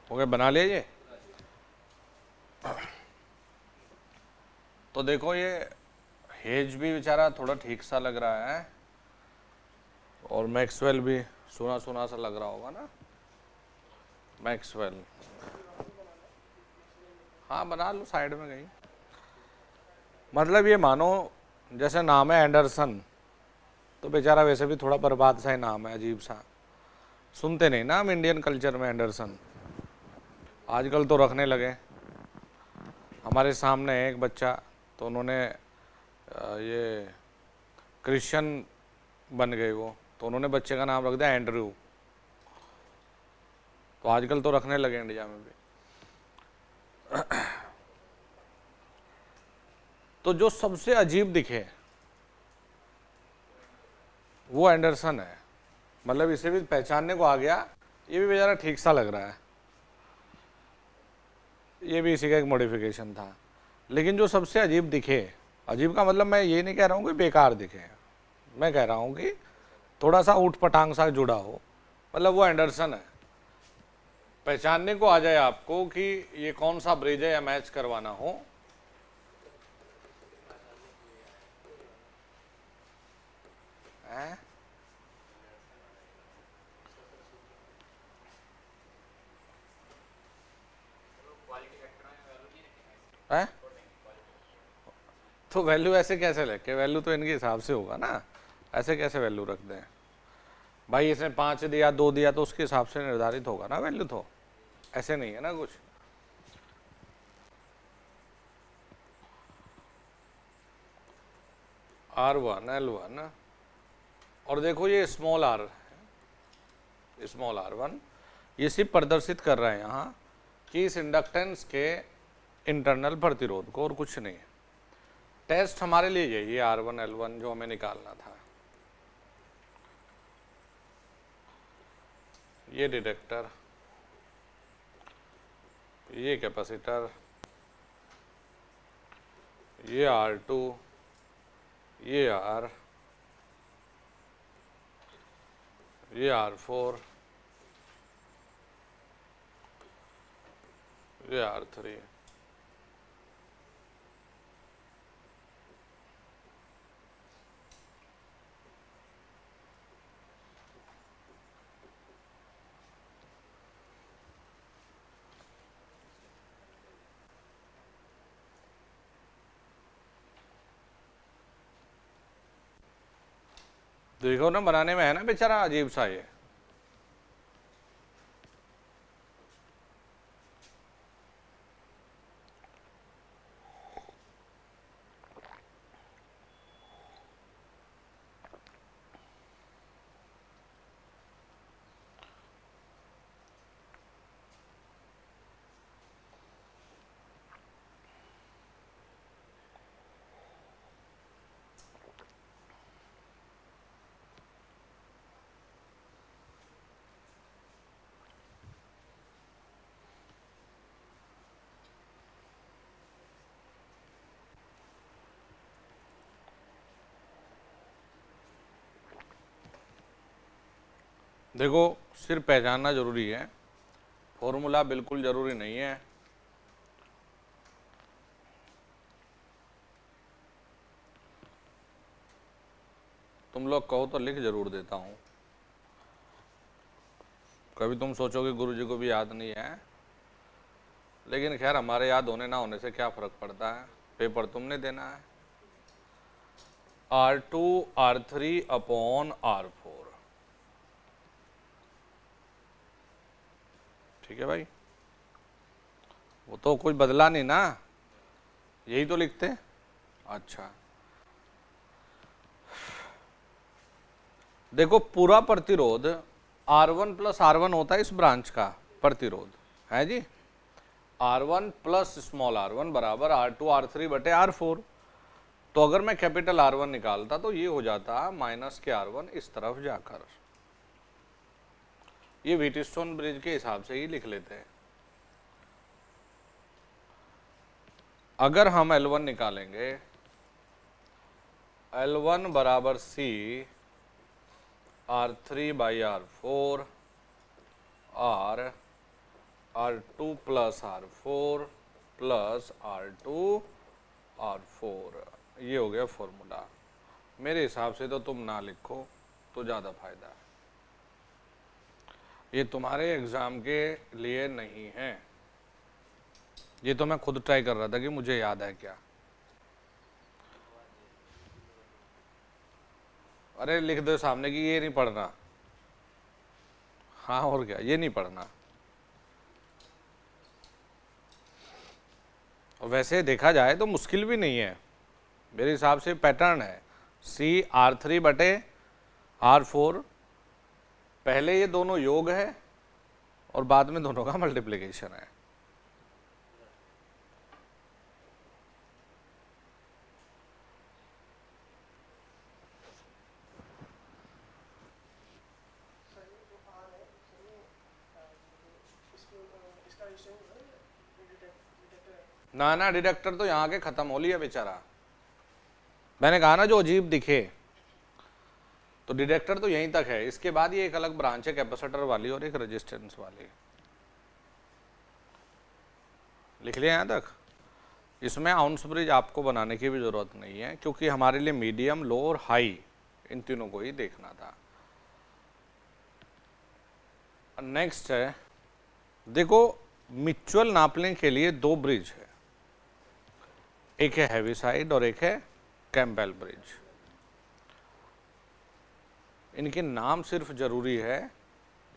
हो गए, बना लिया ये। तो देखो ये हेज भी बेचारा थोड़ा ठीक सा लग रहा है, और मैक्सवेल भी सुना सुना सा लग रहा होगा ना, मैक्सवेल। हाँ बना लो, साइड में गई। मतलब ये मानो जैसे नाम है एंडरसन, तो बेचारा वैसे भी थोड़ा बर्बाद सा ही नाम है, अजीब सा। सुनते नहीं ना हम इंडियन कल्चर में एंडरसन, आजकल तो रखने लगे। हमारे सामने है एक बच्चा, तो उन्होंने ये क्रिश्चियन बन गए वो, तो उन्होंने बच्चे का नाम रख दिया एंड्रयू। तो आजकल तो रखने लगे इंडिया में भी। तो जो सबसे अजीब दिखे वो एंडरसन है। मतलब इसे भी पहचानने को आ गया, ये भी बेचारा ठीक सा लग रहा है, ये भी इसी का एक मॉडिफिकेशन था। लेकिन जो सबसे अजीब दिखे, अजीब का मतलब मैं ये नहीं कह रहा हूँ कि बेकार दिखे, मैं कह रहा हूँ कि थोड़ा सा ऊट पटांग सा जुड़ा हो, मतलब वो एंडरसन है। पहचानने को आ जाए आपको कि ये कौन सा ब्रिज है या मैच करवाना हो, है? तो वैल्यू ऐसे कैसे लेके, वैल्यू तो इनके हिसाब से होगा ना, ऐसे कैसे वैल्यू रख दें भाई? इसने 5 दिया 2 दिया तो उसके हिसाब से निर्धारित होगा ना वैल्यू, तो ऐसे नहीं है ना कुछ। R1 L1, और देखो ये स्मॉल r, स्मॉल r1, ये सिर्फ प्रदर्शित कर रहे हैं यहाँ कि इस इंडक्टेंस के इंटरनल प्रतिरोध को, और कुछ नहीं। टेस्ट हमारे लिए यही R1 L1 जो हमें निकालना था। ये डिटेक्टर, ये कैपेसिटर, ये R2, ये R, ये R4, ये R3। देखो ना बनाने में है ना बेचारा अजीब सा ये। देखो सिर्फ पहचानना जरूरी है, फॉर्मूला बिल्कुल जरूरी नहीं है। तुम लोग कहो तो लिख जरूर देता हूँ, कभी तुम सोचोगे गुरु जी को भी याद नहीं है, लेकिन खैर हमारे याद होने ना होने से क्या फर्क पड़ता है, पेपर तुमने देना है। R2 R3 अपॉन R4, ठीक है भाई, वो तो कुछ बदला नहीं ना, यही तो लिखते। अच्छा देखो पूरा प्रतिरोध R1 प्लस R1 होता है इस ब्रांच का प्रतिरोध, है जी। R1 प्लस स्मॉल r1 बराबर R2 R3 बटे R4। तो अगर मैं कैपिटल R1 निकालता तो ये हो जाता माइनस के R1 इस तरफ जाकर, ये व्हीटस्टोन ब्रिज के हिसाब से ही लिख लेते हैं। अगर हम L1 निकालेंगे, L1 बराबर C R3 बाई R4 और R2 plus R4 plus R2 R4, ये हो गया फॉर्मूला। मेरे हिसाब से तो तुम ना लिखो तो ज़्यादा फायदा है, ये तुम्हारे एग्ज़ाम के लिए नहीं है। ये तो मैं खुद ट्राई कर रहा था कि मुझे याद है क्या। अरे लिख दो सामने कि ये नहीं पढ़ना, हाँ और क्या, ये नहीं पढ़ना। और वैसे देखा जाए तो मुश्किल भी नहीं है, मेरे हिसाब से पैटर्न है CR3/R4, पहले ये दोनों योग है और बाद में दोनों का मल्टीप्लिकेशन है। ना ना, डिडक्टर तो यहाँ के खत्म हो लिया बेचारा, मैंने कहा ना जो अजीब दिखे, तो डिडक्टर तो यहीं तक है। इसके बाद ये एक अलग ब्रांच है कैपेसिटर वाली और एक रेजिस्टेंस वाली। लिख लिया यहाँ तक। इसमें आउंस ब्रिज आपको बनाने की भी ज़रूरत नहीं है, क्योंकि हमारे लिए मीडियम, लो और हाई इन तीनों को ही देखना था। नेक्स्ट है, देखो म्यूचुअल नापने के लिए दो ब्रिज है, एक है हैवीसाइड और एक है कैम्पबेल ब्रिज। इनके नाम सिर्फ ज़रूरी है,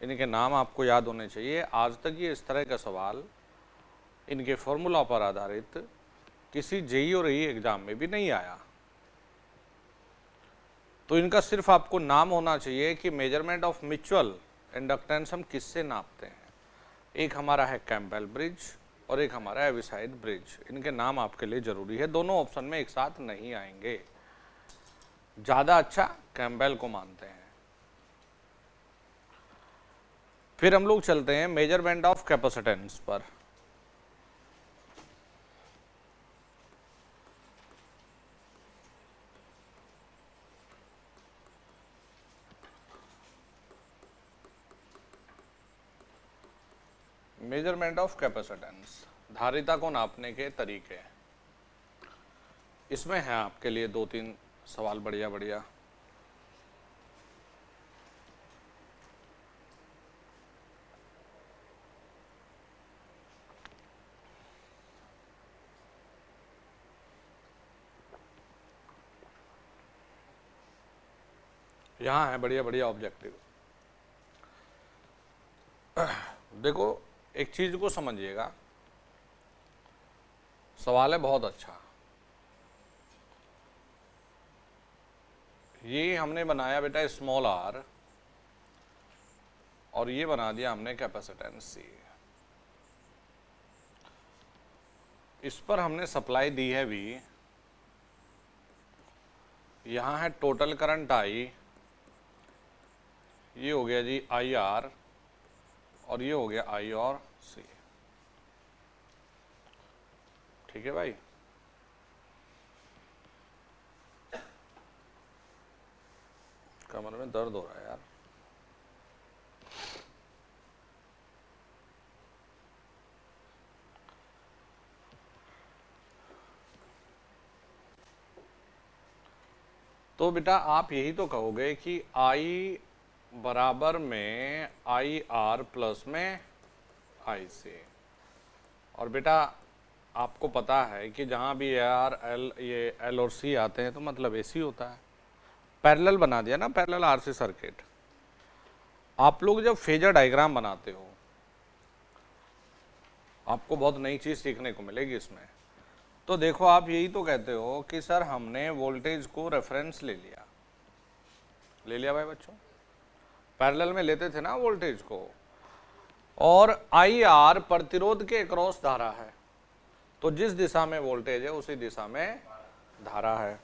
इनके नाम आपको याद होने चाहिए। आज तक ये इस तरह का सवाल इनके फॉर्मूला पर आधारित किसी जेई और ई एग्जाम में भी नहीं आया। तो इनका सिर्फ आपको नाम होना चाहिए कि मेजरमेंट ऑफ म्यूचुअल इंडक्टेंस हम किससे नापते हैं। एक हमारा है कैम्पबेल ब्रिज और एक हमारा हैवीसाइड ब्रिज। इनके नाम आपके लिए ज़रूरी है, दोनों ऑप्शन में एक साथ नहीं आएंगे। ज़्यादा अच्छा कैम्पबेल को मानते हैं। फिर हम लोग चलते हैं मेजरमेंट ऑफ कैपेसिटेंस पर। मेजरमेंट ऑफ कैपेसिटेंस, धारिता को नापने के तरीके। इसमें है आपके लिए दो तीन सवाल बढ़िया बढ़िया। यहाँ है बढ़िया बढ़िया ऑब्जेक्टिव। देखो एक चीज को समझिएगा, सवाल है बहुत अच्छा। ये हमने बनाया बेटा स्मॉल आर और ये बना दिया हमने कैपेसिटेंस सी। इस पर हमने सप्लाई दी है वी, यहाँ है टोटल करंट आई, ये हो गया जी आई आर और ये हो गया आई और सी। ठीक है भाई। कमर में दर्द हो रहा है यार। तो बेटा आप यही तो कहोगे कि आई बराबर में आई आर प्लस में आई सी। और बेटा आपको पता है कि जहाँ भी आर एल ये एल और सी आते हैं तो मतलब एसी होता है। पैरेलल बना दिया ना, पैरेलल आरसी सर्किट। आप लोग जब फेजर डायग्राम बनाते हो आपको बहुत नई चीज़ सीखने को मिलेगी इसमें। तो देखो आप यही तो कहते हो कि सर हमने वोल्टेज को रेफरेंस ले लिया भाई बच्चों, पैरेलल में लेते थे ना वोल्टेज को, और आई आर प्रतिरोध के अक्रॉस धारा है, तो जिस दिशा में वोल्टेज है उसी दिशा में धारा है।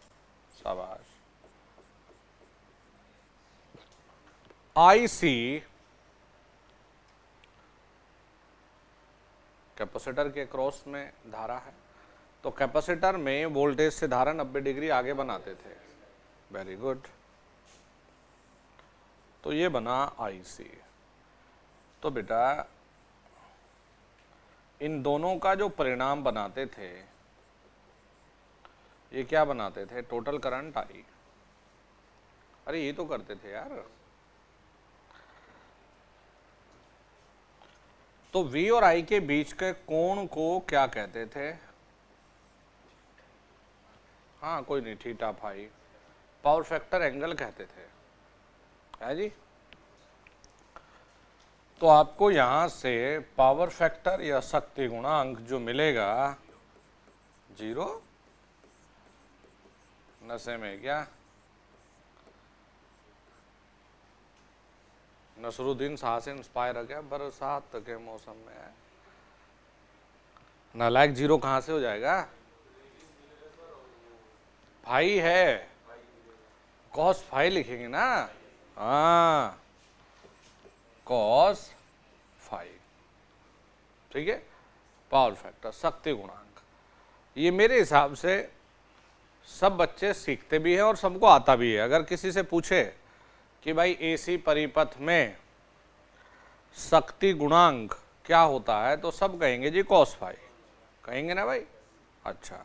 शाबाश। आई सी कैपेसिटर के क्रॉस में धारा है, तो कैपेसिटर में वोल्टेज से धारा 90 डिग्री आगे बनाते थे। Very good. तो ये बना आई सी। तो बेटा इन दोनों का जो परिणाम बनाते थे, ये क्या बनाते थे? Total current I. अरे ये तो करते थे यार। तो V और I के बीच के कोण को क्या कहते थे? हाँ कोई नहीं, theta phi, power factor angle कहते थे, है जी। तो आपको यहां से पावर फैक्टर या शक्ति गुणांक जो मिलेगा 0, नशे में क्या? नसरुद्दीन शाह से इंस्पायर हो गया, बरसात के मौसम में है। नालायक 0 कहां से हो जाएगा? फाई है, कॉस फाई लिखेंगे ना। हाँ, कॉस फाई, ठीक है। पावर फैक्टर, शक्ति गुणांक, ये मेरे हिसाब से सब बच्चे सीखते भी हैं और सबको आता भी है। अगर किसी से पूछे कि भाई एसी परिपथ में शक्ति गुणांक क्या होता है, तो सब कहेंगे जी कॉस फाई, कहेंगे ना भाई। अच्छा,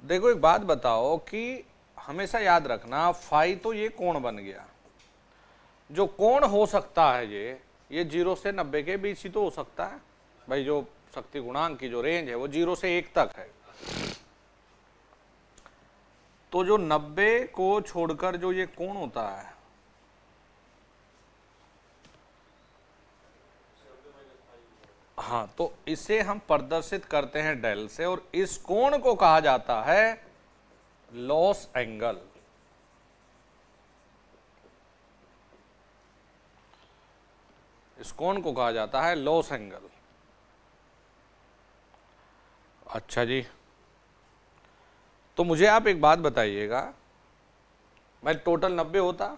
देखो एक बात बताओ कि हमेशा याद रखना, फाई तो ये कोण बन गया, जो कोण हो सकता है ये 0 से 90 के बीच ही तो हो सकता है भाई। जो शक्ति गुणांक की जो रेंज है वो 0 से 1 तक है। तो जो 90 को छोड़कर जो ये कोण होता है, हाँ, तो इसे हम प्रदर्शित करते हैं डेल से, और इस कोण को कहा जाता है लॉस एंगल। इस कोण को कहा जाता है लॉस एंगल। अच्छा जी, तो मुझे आप एक बात बताइएगा, भाई टोटल 90 होता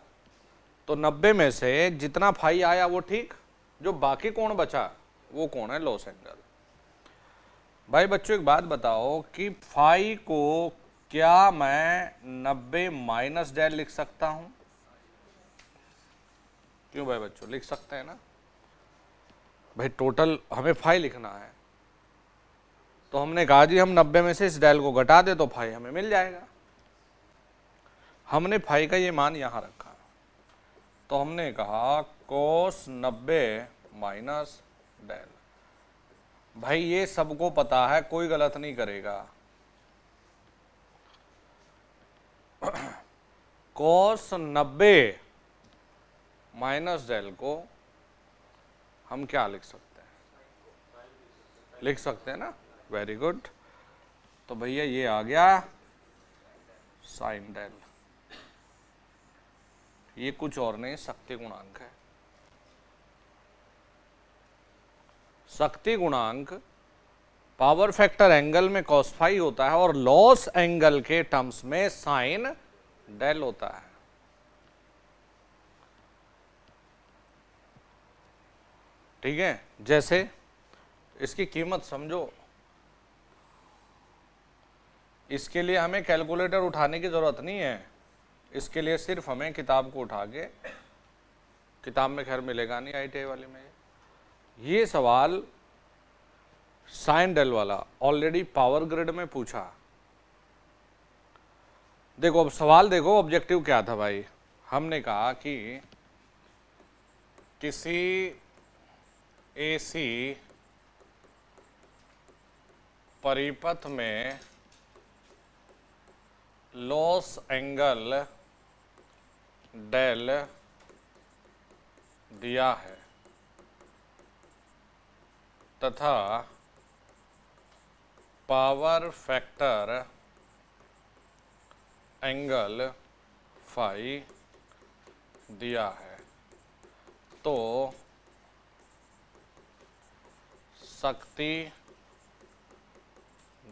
तो 90 में से जितना फाई आया वो ठीक, जो बाकी कोण बचा वो कोण है लॉस एंगल। भाई बच्चों एक बात बताओ कि फाई को क्या मैं 90 माइनस डेल लिख सकता हूं? क्यों भाई बच्चों, लिख सकते हैं ना भाई। टोटल हमें फाई लिखना है, तो हमने कहा जी हम 90 में से इस डेल को घटा दे तो फाई हमें मिल जाएगा। हमने फाई का ये मान यहां रखा, तो हमने कहा कोस 90 माइनस डेल। भाई ये सबको पता है, कोई गलत नहीं करेगा। कोस 90 माइनस डेल को हम क्या लिख सकते हैं? लिख सकते हैं ना, वेरी गुड। तो भैया ये आ गया साइन डेल, ये कुछ और नहीं शक्ति गुणांक है। शक्ति गुणांक पावर फैक्टर एंगल में कॉस फाई होता है और लॉस एंगल के टर्म्स में साइन डेल होता है। ठीक है, जैसे इसकी कीमत समझो, इसके लिए हमें कैलकुलेटर उठाने की जरूरत नहीं है, इसके लिए सिर्फ हमें किताब को उठा के, किताब में खैर मिलेगा नहीं IIT वाले में, ये सवाल साइन डेल वाला ऑलरेडी पावर ग्रिड में पूछा। देखो अब सवाल देखो, ऑब्जेक्टिव क्या था भाई। हमने कहा कि किसी एसी परिपथ में लॉस एंगल डेल दिया है तथा पावर फैक्टर एंगल फाई दिया है, तो शक्ति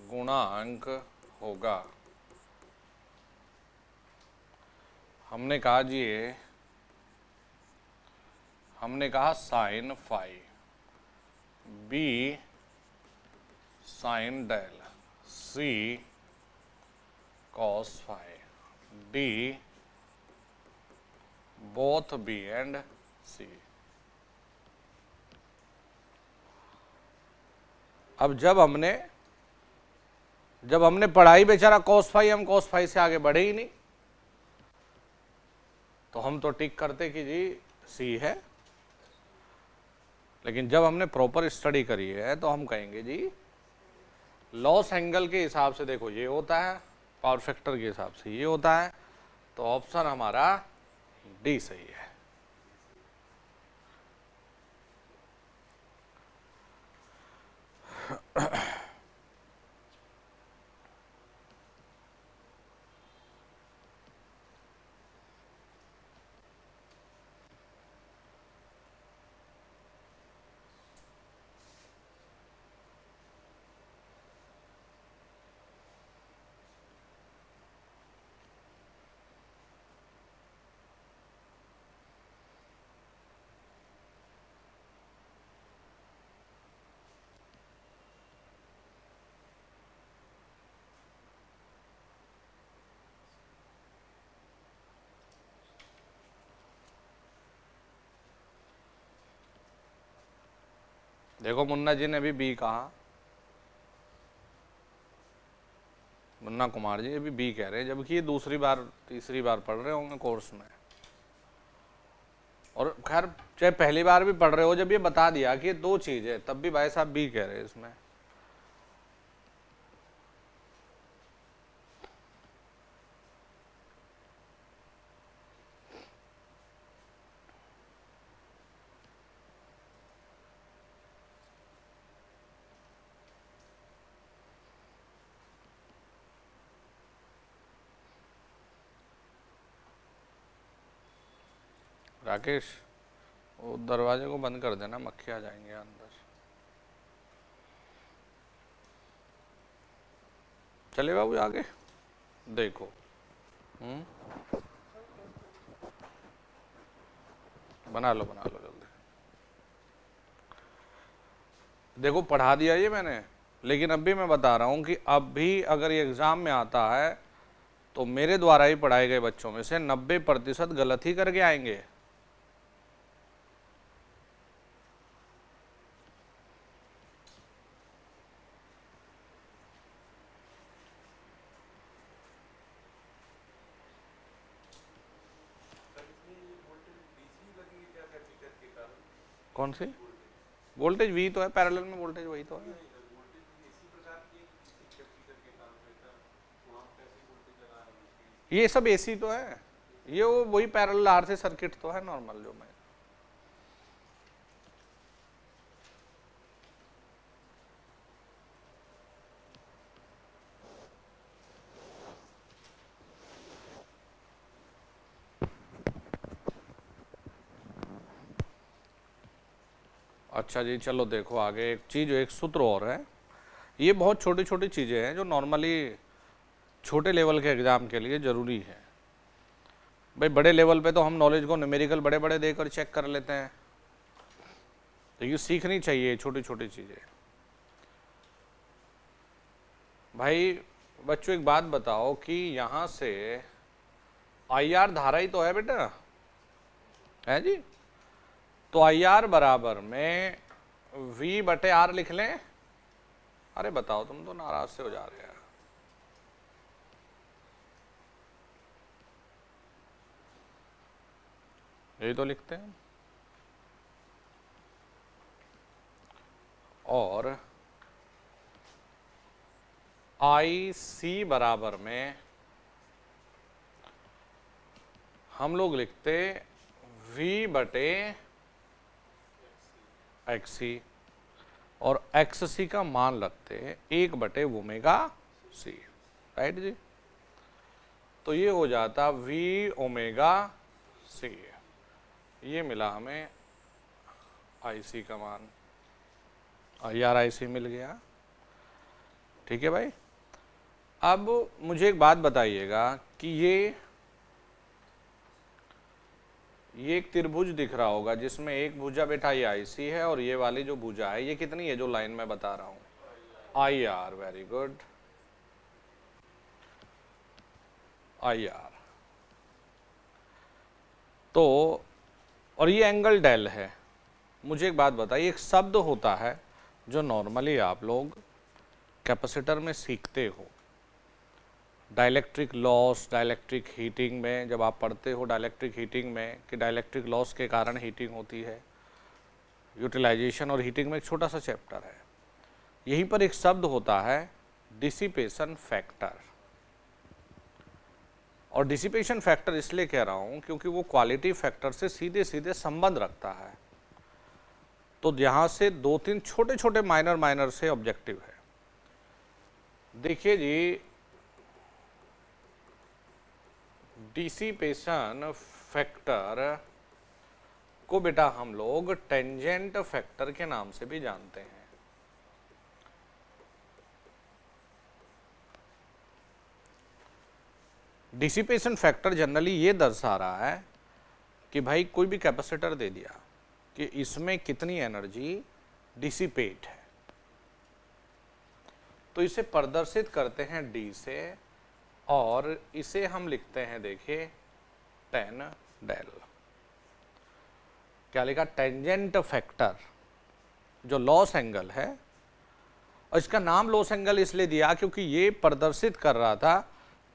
गुणांक होगा। हमने कहा जी ये, हमने कहा sine phi, B sine del, C cos phi, D both B and C. अब जब हमने पढ़ाई बेचारा cos फाई, हम cos फाई से आगे बढ़े ही नहीं, तो हम तो टिक करते कि जी सी है। लेकिन जब हमने प्रॉपर स्टडी करी है तो हम कहेंगे जी लॉस एंगल के हिसाब से देखो ये होता है, पावर फैक्टर के हिसाब से ये होता है, तो ऑप्शन हमारा डी सही है। देखो मुन्ना जी ने भी बी कहा, मुन्ना कुमार जी अभी बी कह रहे हैं, जबकि ये दूसरी बार तीसरी बार पढ़ रहे होंगे कोर्स में। और खैर चाहे पहली बार भी पढ़ रहे हो, जब ये बता दिया कि ये दो चीज है, तब भी भाई साहब बी कह रहे हैं इसमें। राकेश वो दरवाजे को बंद कर देना, मक्खी आ जाएंगे अंदर। चले बाबू आगे देखो। बना लो जल्दी। देखो पढ़ा दिया ये मैंने, लेकिन अब भी मैं बता रहा हूं कि अब भी अगर ये एग्जाम में आता है तो मेरे द्वारा ही पढ़ाए गए बच्चों में से 90% गलत ही करके आएंगे। कौन सी वोल्टेज? वी तो है पैरेलल में, वोल्टेज वही तो है। ये सब एसी तो है, ये वो वही पैरेलल आरसी सर्किट तो है नॉर्मल जो मैं। अच्छा जी चलो देखो आगे एक चीज, एक सूत्र और है। ये बहुत छोटी छोटी चीजें हैं जो नॉर्मली छोटे लेवल के एग्जाम के लिए जरूरी है। भाई बड़े लेवल पे तो हम नॉलेज को न्यूमेरिकल बड़े बड़े देकर चेक कर लेते हैं, तो ये सीखनी चाहिए छोटी छोटी चीजें। भाई बच्चों एक बात बताओ कि यहां से IR धारा ही तो है बेटा, है जी। तो IR बराबर में V/R लिख लें। अरे बताओ तुम तो नाराज से हो जा रहे हैं। यही तो लिखते हैं। और IC बराबर में हम लोग लिखते V/XC और XC का मान रखते 1/ω/C, राइट जी। तो ये हो जाता V/ω/C। ये मिला हमें IC का मान, IC मिल गया। ठीक है भाई। अब मुझे एक बात बताइएगा कि ये एक त्रिभुज दिख रहा होगा जिसमें एक भुजा बेटा ये IC है और ये वाली जो भुजा है ये कितनी है जो लाइन में बता रहा हूं? IR। Very good, IR। तो और ये एंगल डेल है। मुझे एक बात बताइए, एक शब्द होता है जो नॉर्मली आप लोग कैपेसिटर में सीखते हो, डाइलेक्ट्रिक लॉस, डाइलेक्ट्रिक हीटिंग में जब आप पढ़ते हो डाइलेक्ट्रिक हीटिंग में कि डाइलेक्ट्रिक लॉस के कारण हीटिंग होती है, यूटिलाइजेशन और हीटिंग में एक छोटा सा चैप्टर है, यहीं पर एक शब्द होता है डिसिपेशन फैक्टर। और डिसिपेशन फैक्टर इसलिए कह रहा हूं क्योंकि वो क्वालिटी फैक्टर से सीधे सीधे संबंध रखता है। तो यहां से 2-3 छोटे छोटे माइनर से ऑब्जेक्टिव है। देखिए जी, डिसिपेशन फैक्टर को बेटा हम लोग टेंजेंट फैक्टर के नाम से भी जानते हैं। डिसिपेशन फैक्टर जनरली ये दर्शा रहा है कि भाई कोई भी कैपेसिटर दे दिया कि इसमें कितनी एनर्जी डिसिपेट है, तो इसे प्रदर्शित करते हैं डी से, और इसे हम लिखते हैं देखिए 10 डेल। क्या लिखा? टेंजेंट फैक्टर, जो लॉस एंगल है, और इसका नाम लॉस एंगल इसलिए दिया क्योंकि ये प्रदर्शित कर रहा था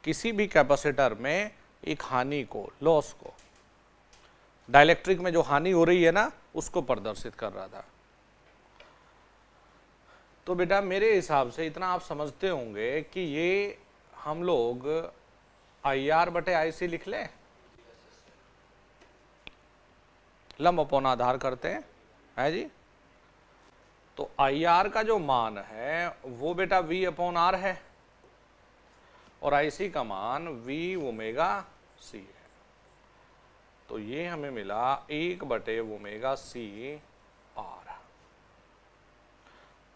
किसी भी कैपेसिटर में एक हानि को, लॉस को, डाइलेक्ट्रिक में जो हानि हो रही है ना, उसको प्रदर्शित कर रहा था। तो बेटा मेरे हिसाब से इतना आप समझते होंगे कि ये हम लोग IR बटे IC लिख लें, लंब अपॉन आधार करते हैं, है जी। तो IR का जो मान है वो बेटा V अपॉन R है, और IC का मान V ओमेगा C है। तो ये हमें मिला 1 बटे ओमेगा C R।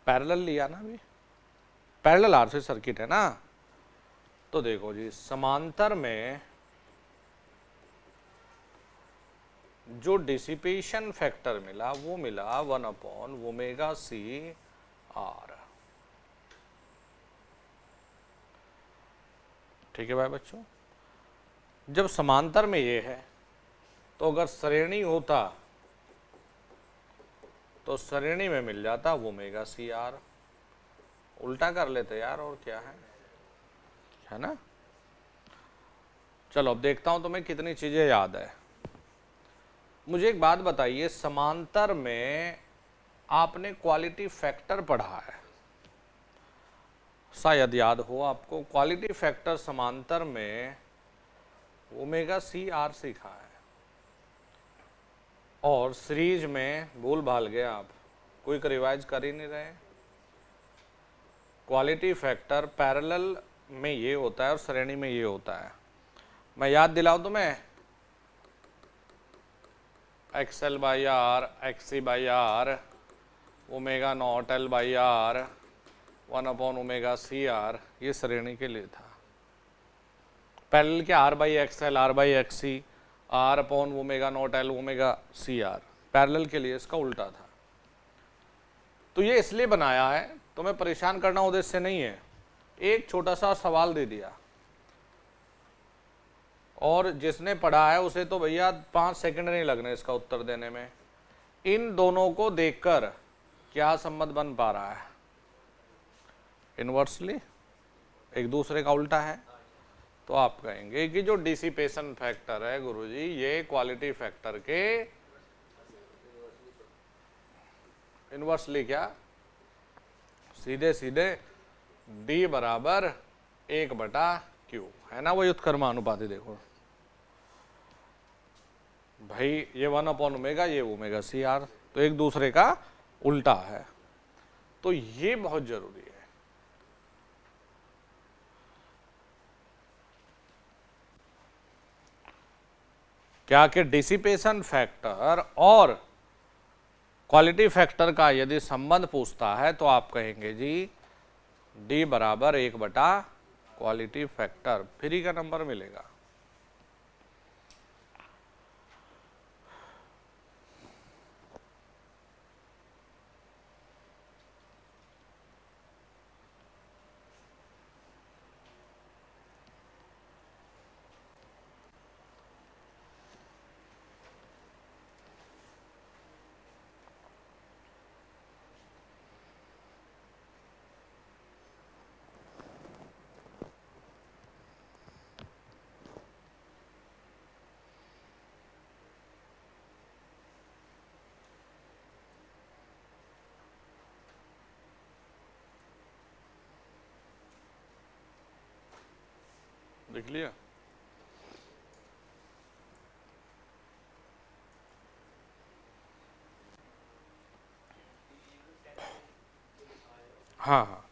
पैरेलल लिया ना, अभी पैरेलल RC सर्किट है ना। तो देखो जी, समांतर में जो डिसिपेशन फैक्टर मिला वो मिला 1 अपॉन ओमेगा C R। ठीक है भाई बच्चों, जब समांतर में ये है तो अगर श्रेणी होता तो श्रेणी में मिल जाता ओमेगा C R। उल्टा कर लेते यार, और क्या है ना। चलो अब देखता हूं तुम्हें कितनी चीजें याद है। मुझे एक बात बताइए, समांतर में आपने क्वालिटी फैक्टर पढ़ा है, शायद याद हो आपको। क्वालिटी फैक्टर समांतर में ओमेगा C R सीखा है, और सीरीज में भूल भाल गए आप, कोई रिवाइज कर ही नहीं रहे। क्वालिटी फैक्टर पैरेलल में ये होता है और श्रेणी में ये होता है। मैं याद दिलाऊं तुम्हें, XL by R, XC by R, omega naught L by R, 1 upon omega C R, ये श्रेणी के लिए था। पैरेलल के R by XL, R by XC, R upon omega naught L omega C R, parallel के लिए इसका उल्टा था। तो ये इसलिए बनाया है, तुम्हें परेशान करना उद्देश्य नहीं है, एक छोटा सा सवाल दे दिया, और जिसने पढ़ा है उसे तो भैया 5 सेकंड नहीं लगने इसका उत्तर देने में। इन दोनों को देखकर क्या संबंध बन पा रहा है? इनवर्सली एक दूसरे का उल्टा है। तो आप कहेंगे कि जो डिसिपेशन फैक्टर है गुरुजी, ये क्वालिटी फैक्टर के इनवर्सली क्या, सीधे सीधे D बराबर 1/Q है ना, वो व्युत्क्रमानुपाती। देखो भाई, ये 1 अपॉन ओमेगा, ये ओमेगा C R, तो एक दूसरे का उल्टा है। तो ये बहुत जरूरी है। क्या कि डिसिपेशन फैक्टर और क्वालिटी फैक्टर का यदि संबंध पूछता है तो आप कहेंगे जी D बराबर 1/क्वालिटी फैक्टर, फ्री का नंबर मिलेगा। लिख लिया? हाँ हाँ,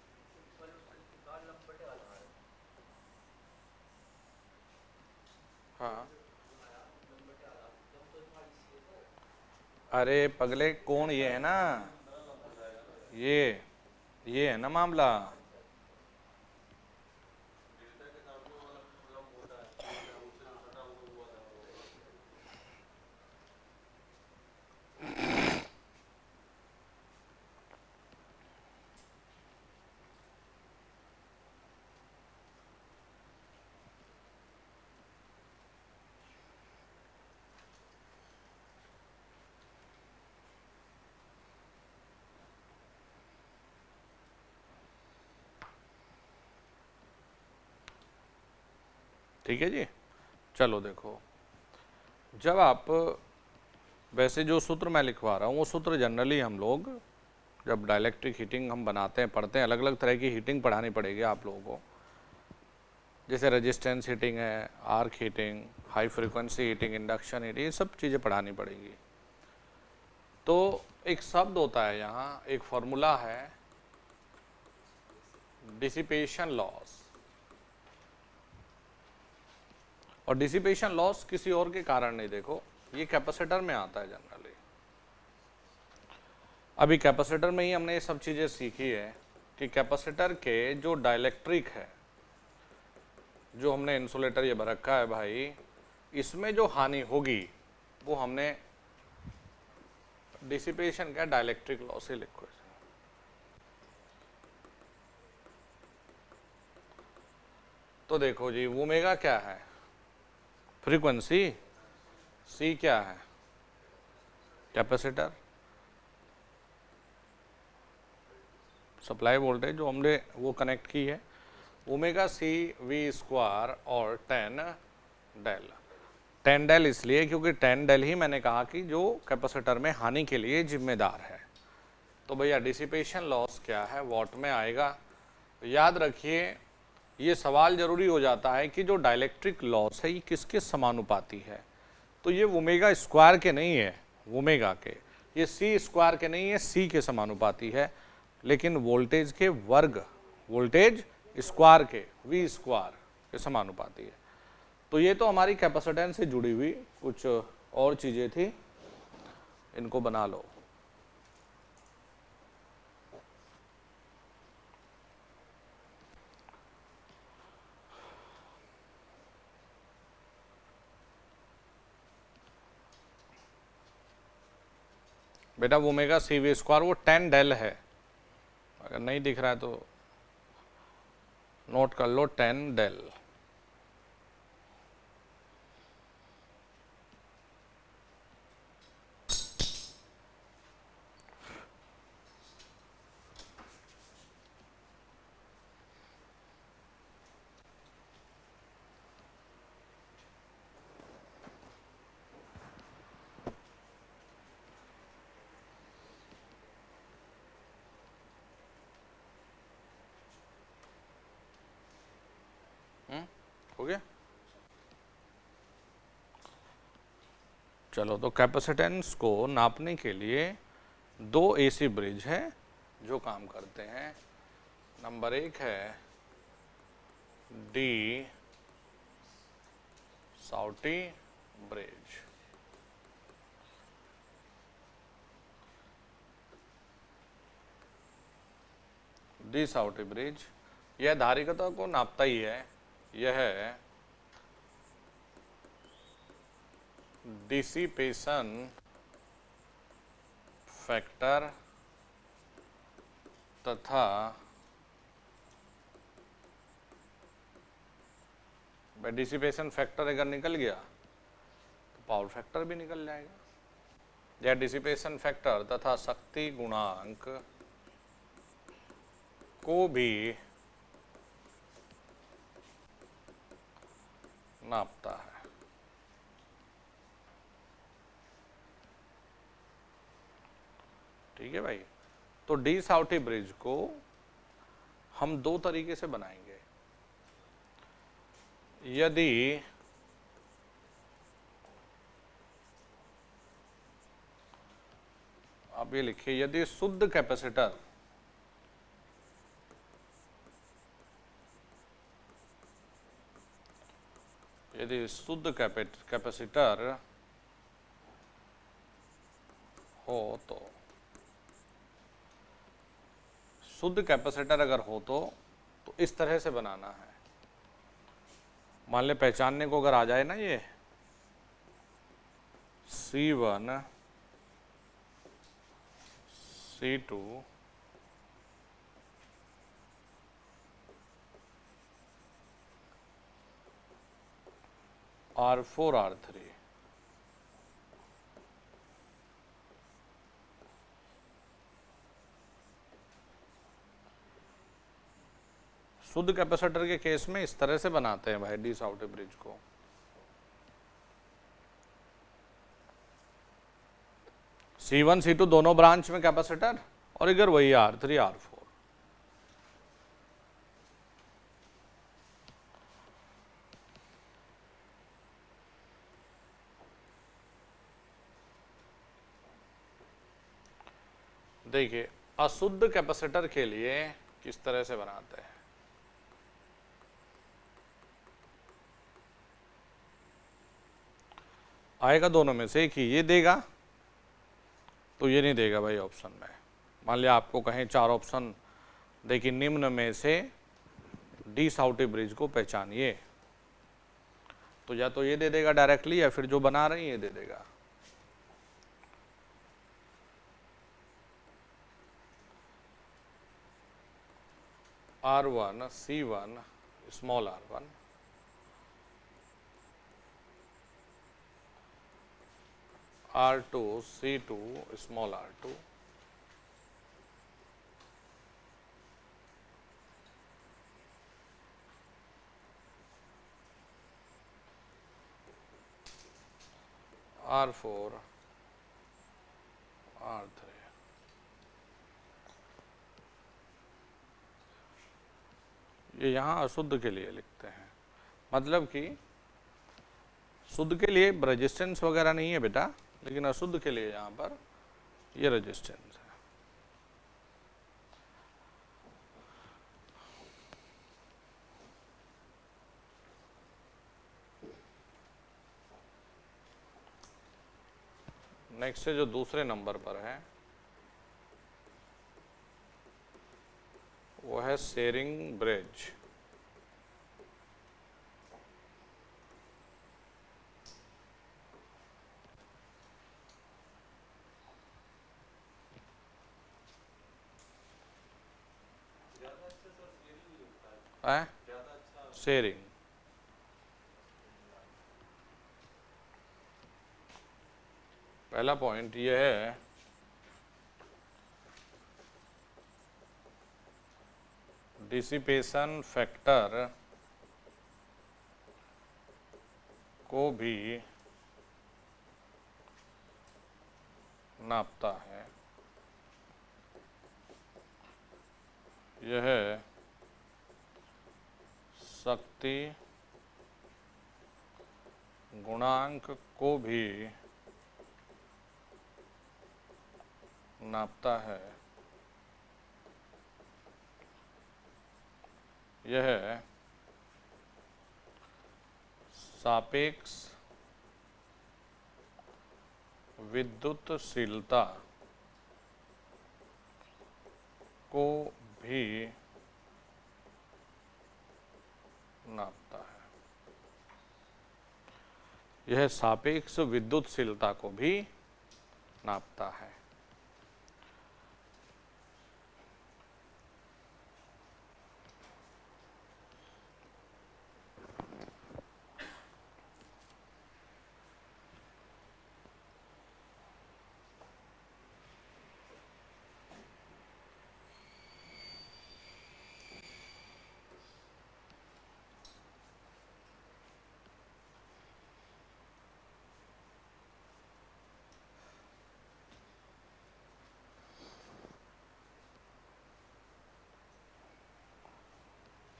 हाँ। अरे पगले, कौन ये है ना, ये ये है ना मामला। ठीक है जी। चलो देखो, जब आप, वैसे जो सूत्र मैं लिखवा रहा हूँ वो सूत्र जनरली हम लोग जब डाइलेक्ट्रिक हीटिंग हम बनाते हैं, पढ़ते हैं, अलग अलग तरह की हीटिंग पढ़ानी पड़ेगी आप लोगों को। जैसे रेजिस्टेंस हीटिंग है, arc heating, high frequency heating, induction heating, ये सब चीज़ें पढ़ानी पड़ेगी। तो एक शब्द होता है यहाँ, एक फॉर्मूला है, डिसिपेशन लॉस। और डिसिपेशन लॉस किसी और के कारण नहीं, देखो ये कैपेसिटर में आता है जनरली। अभी कैपेसिटर में ही हमने ये सब चीज़ें सीखी है कि कैपेसिटर के जो डाइलेक्ट्रिक है, जो हमने इंसुलेटर ये रखा है भाई, इसमें जो हानि होगी वो हमने डिसिपेशन का डाइलेक्ट्रिक लॉस ही लिखो। तो देखो जी, ओमेगा क्या है? फ्रीक्वेंसी। सी क्या है? कैपेसिटर। सप्लाई वोल्टेज जो हमने वो कनेक्ट की है, ओमेगा सी वी स्क्वायर और 10 डेल। 10 डेल इसलिए क्योंकि 10 डेल ही मैंने कहा कि जो कैपेसिटर में हानि के लिए जिम्मेदार है। तो भैया डिसिपेशन लॉस क्या है? वॉट में आएगा। तो याद रखिए, ये सवाल जरूरी हो जाता है कि जो डाइलेक्ट्रिक लॉस है ये किसके समानुपाती है। तो ये ओमेगा स्क्वायर के नहीं है, ओमेगा के, ये सी स्क्वायर के नहीं है, सी के समानुपाती है, लेकिन वोल्टेज के वर्ग, वोल्टेज स्क्वायर के, वी स्क्वायर के समानुपाती है। तो ये तो हमारी कैपेसिटेंस से जुड़ी हुई कुछ और चीज़ें थी, इनको बना लो। बेटा ओमेगा सी वी स्क्वायर वो 10 डेल है, अगर नहीं दिख रहा है तो नोट कर लो, 10 डेल। हो गया? चलो, तो कैपेसिटेंस को नापने के लिए दो एसी ब्रिज है जो काम करते हैं। नंबर एक है डी साउटी ब्रिज, डी साउटी ब्रिज, यह धारिकता को नापता ही है। यह है डिसिपेशन फैक्टर तथा डिसिपेशन फैक्टर अगर निकल गया तो पावर फैक्टर भी निकल जाएगा। या डिसिपेशन फैक्टर तथा शक्ति गुणांक को भी नापता है। ठीक है भाई। तो डी साउटी ब्रिज को हम दो तरीके से बनाएंगे। यदि आप ये लिखिए, यदि शुद्ध कैपेसिटर कैपेसिटर हो तो, शुद्ध कैपेसिटर अगर हो तो इस तरह से बनाना है। मान ले पहचानने को अगर आ जाए ना, ये C1 C2 R4 R3, शुद्ध कैपेसिटर के केस में इस तरह से बनाते हैं भाई डी साउटे ब्रिज को। C1 C2 दोनों ब्रांच में कैपेसिटर और इधर वही R3 R4। देखिए अशुद्ध कैपेसिटर के लिए किस तरह से बनाते हैं। आएगा दोनों में से एक ही, ये देगा तो ये नहीं देगा भाई ऑप्शन में। मान लिया आपको कहें 4 ऑप्शन, देखिए निम्न में से डी साउटे ब्रिज को पहचानिए, तो या तो ये दे देगा डायरेक्टली या फिर जो बना रहे हैं ये दे देगा। R1 C1 small r1 R2 C2 small r2 R4 R3। ये यहाँ अशुद्ध के लिए लिखते हैं, मतलब कि शुद्ध के लिए रेजिस्टेंस वगैरह नहीं है बेटा, लेकिन अशुद्ध के लिए यहाँ पर ये रेजिस्टेंस है। नेक्स्ट से जो दूसरे नंबर पर है वो है शेयरिंग ब्रिज। शेयरिंग पहला पॉइंट ये है डिसिपेशन फैक्टर को भी नापता है। यह शक्ति गुणांक को भी नापता है। यह सापेक्ष विद्युतशीलता को भी नापता है। यह सापेक्ष विद्युतशीलता को भी नापता है।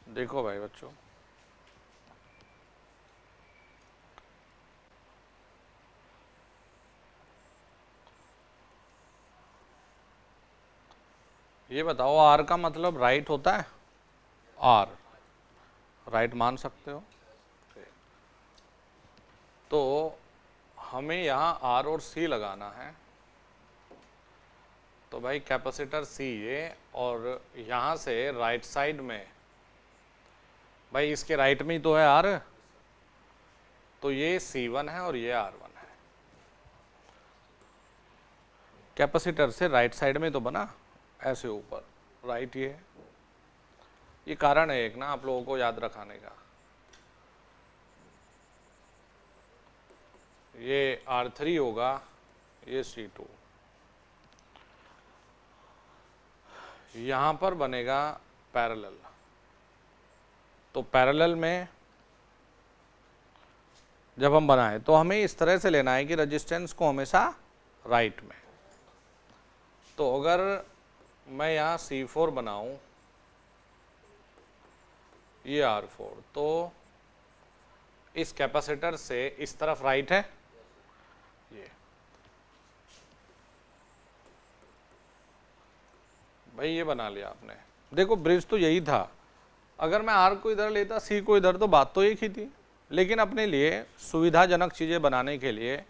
देखो भाई बच्चों, ये बताओ आर का मतलब राइट होता है? आर राइट मान सकते हो? तो हमें यहाँ आर और सी लगाना है। तो भाई कैपेसिटर सी ये, और यहाँ से राइट साइड में, भाई इसके राइट में ही तो है आर, तो ये C1 है और ये R1 है। कैपेसिटर से राइट साइड में तो बना, ऐसे ऊपर राइट ये कारण है एक ना आप लोगों को याद रखाने का। ये R3 होगा, ये C2, यहां पर बनेगा पैरेलल। तो पैरेलल में जब हम बनाए तो हमें इस तरह से लेना है कि रेजिस्टेंस को हमेशा राइट में। तो अगर मैं यहाँ C4 बनाऊं, ये R4, तो इस कैपेसिटर से इस तरफ राइट है, ये भाई ये बना लिया आपने। देखो ब्रिज तो यही था, अगर मैं R को इधर लेता C को इधर तो बात तो एक ही थी, लेकिन अपने लिए सुविधाजनक चीज़ें बनाने के लिए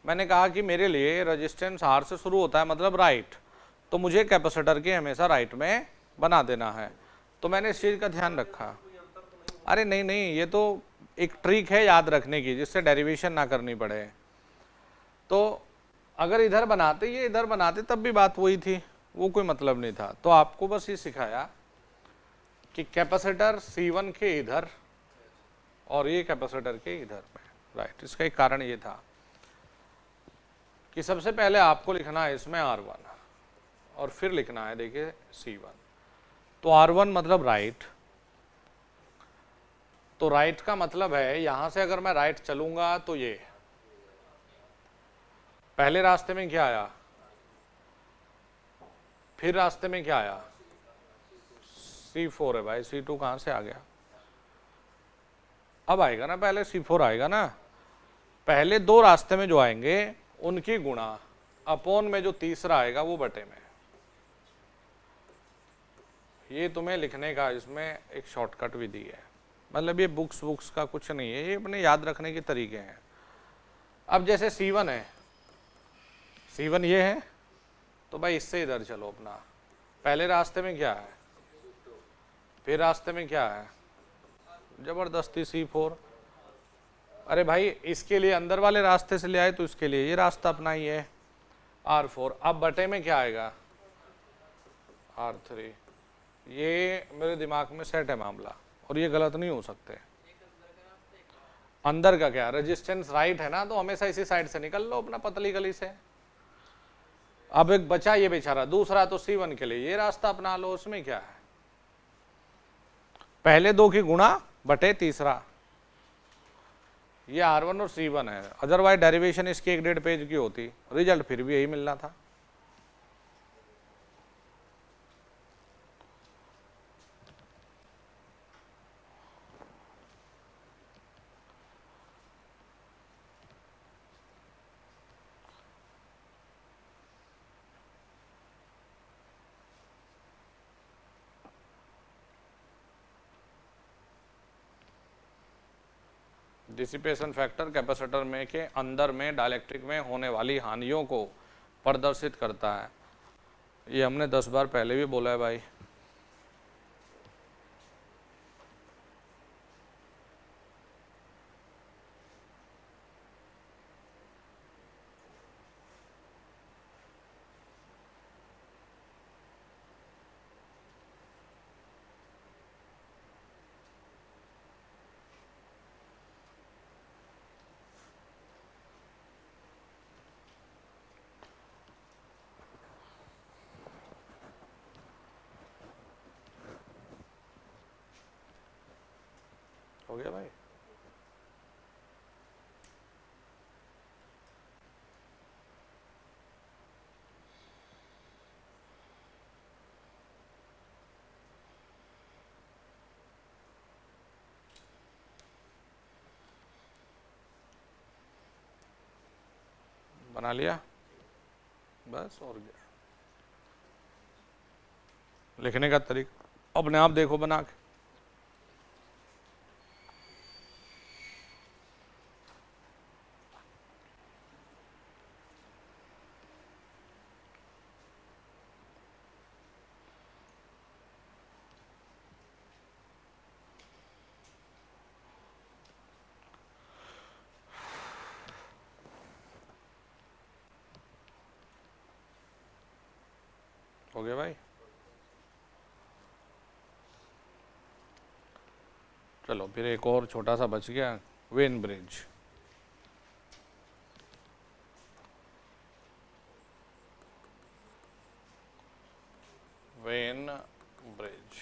मैंने कहा कि मेरे लिए रेजिस्टेंस R से शुरू होता है मतलब राइट, तो मुझे कैपेसिटर के हमेशा राइट में बना देना है। तो मैंने इस चीज़ का ध्यान रखा। अरे नहीं नहीं, ये तो एक ट्रिक है याद रखने की, जिससे डेरिवेशन ना करनी पड़े। तो अगर इधर बनाते, ये इधर बनाते, तब भी बात वही थी, वो कोई मतलब नहीं था। तो आपको बस ये सिखाया कि कैपेसिटर C1 के इधर और ये कैपेसिटर के इधर में राइट। इसका एक कारण ये था कि सबसे पहले आपको लिखना है इसमें R1 और फिर लिखना है देखिए C1। तो R1 मतलब राइट, तो राइट का मतलब है यहां से अगर मैं राइट चलूंगा तो ये पहले रास्ते में क्या आया, फिर रास्ते में क्या आया, C4 है भाई, C2 कहां से आ गया? अब आएगा ना, पहले C4 आएगा ना। पहले दो रास्ते में जो आएंगे उनकी गुणा अपॉन में जो तीसरा आएगा वो बटे में। ये तुम्हें लिखने का इसमें एक शॉर्टकट विधि है, मतलब ये बुक्स का कुछ नहीं है, ये अपने याद रखने के तरीके हैं। अब जैसे C1 है, C1 ये है, तो भाई इससे इधर चलो अपना। पहले रास्ते में क्या है, फिर रास्ते में क्या है, जबरदस्ती C4। अरे भाई इसके लिए अंदर वाले रास्ते से ले आए तो इसके लिए ये रास्ता अपना ही है R4। अब बटे में क्या आएगा, R3। ये मेरे दिमाग में सेट है मामला, और ये गलत नहीं हो सकते। अंदर का क्या, रेजिस्टेंस राइट है ना, तो हमेशा इसी साइड से निकल लो अपना, पतली गली से। अब एक बचा ये बेचारा दूसरा, तो C1 के लिए ये रास्ता अपना लो, उसमें क्या है, पहले दो की गुणा बटे तीसरा। ये R1 और C1 है, अदरवाइज डेरिवेशन इसकी 1.5 पेज की होती, रिजल्ट फिर भी यही मिलना था। डिसिपेशन फैक्टर कैपेसिटर में के अंदर में डाइलेक्ट्रिक में होने वाली हानियों को प्रदर्शित करता है। ये हमने 10 बार पहले भी बोला है भाई। हो गया भाई। बना लिया बस, और क्या। लिखने का तरीका अपने आप देखो बना के। हो गया भाई? चलो फिर एक और छोटा सा बच गया, वेन ब्रिज। वेन ब्रिज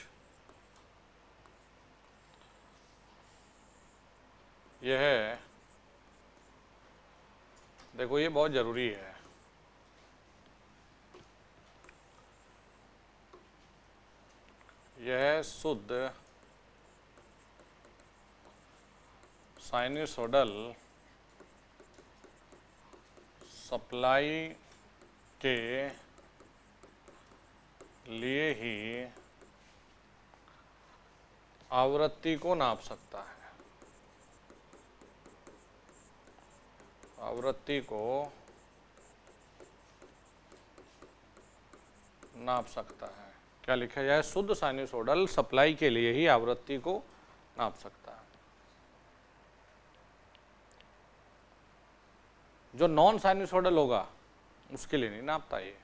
यह है, देखो ये बहुत जरूरी है। यह शुद्ध साइनसोइडल सप्लाई के लिए ही आवृत्ति को नाप सकता है। आवृत्ति को नाप सकता है। क्या लिखा जाए? शुद्ध साइनसोइडल सप्लाई के लिए ही आवृत्ति को नाप सकता है। जो नॉन साइनसोइडल होगा उसके लिए नहीं नापता ये।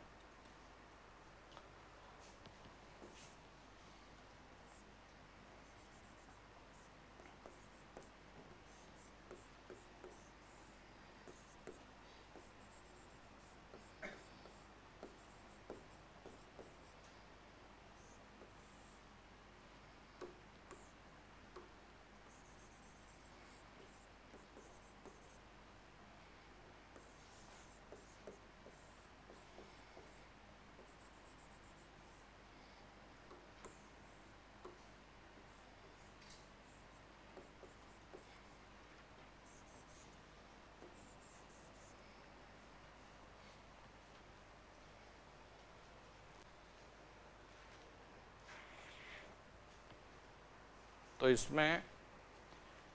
तो इसमें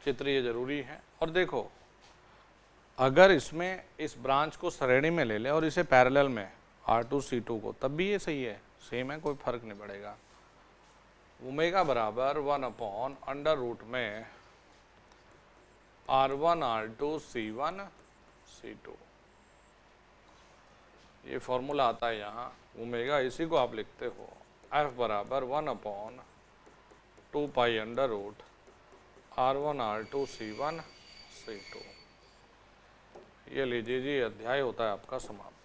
चित्र ये जरूरी है। और देखो अगर इसमें इस ब्रांच को श्रेणी में ले लें और इसे पैरेलल में R2C2 को, तब भी ये सही है, सेम है, कोई फर्क नहीं पड़ेगा। ओमेगा बराबर 1/√में R1 R2 C1 C2, ये फॉर्मूला आता है यहाँ ओमेगा, इसी को आप लिखते हो F बराबर 1/2π√R1 R2 C1 C2। ये लीजिए जी, अध्याय होता है आपका समाप्त।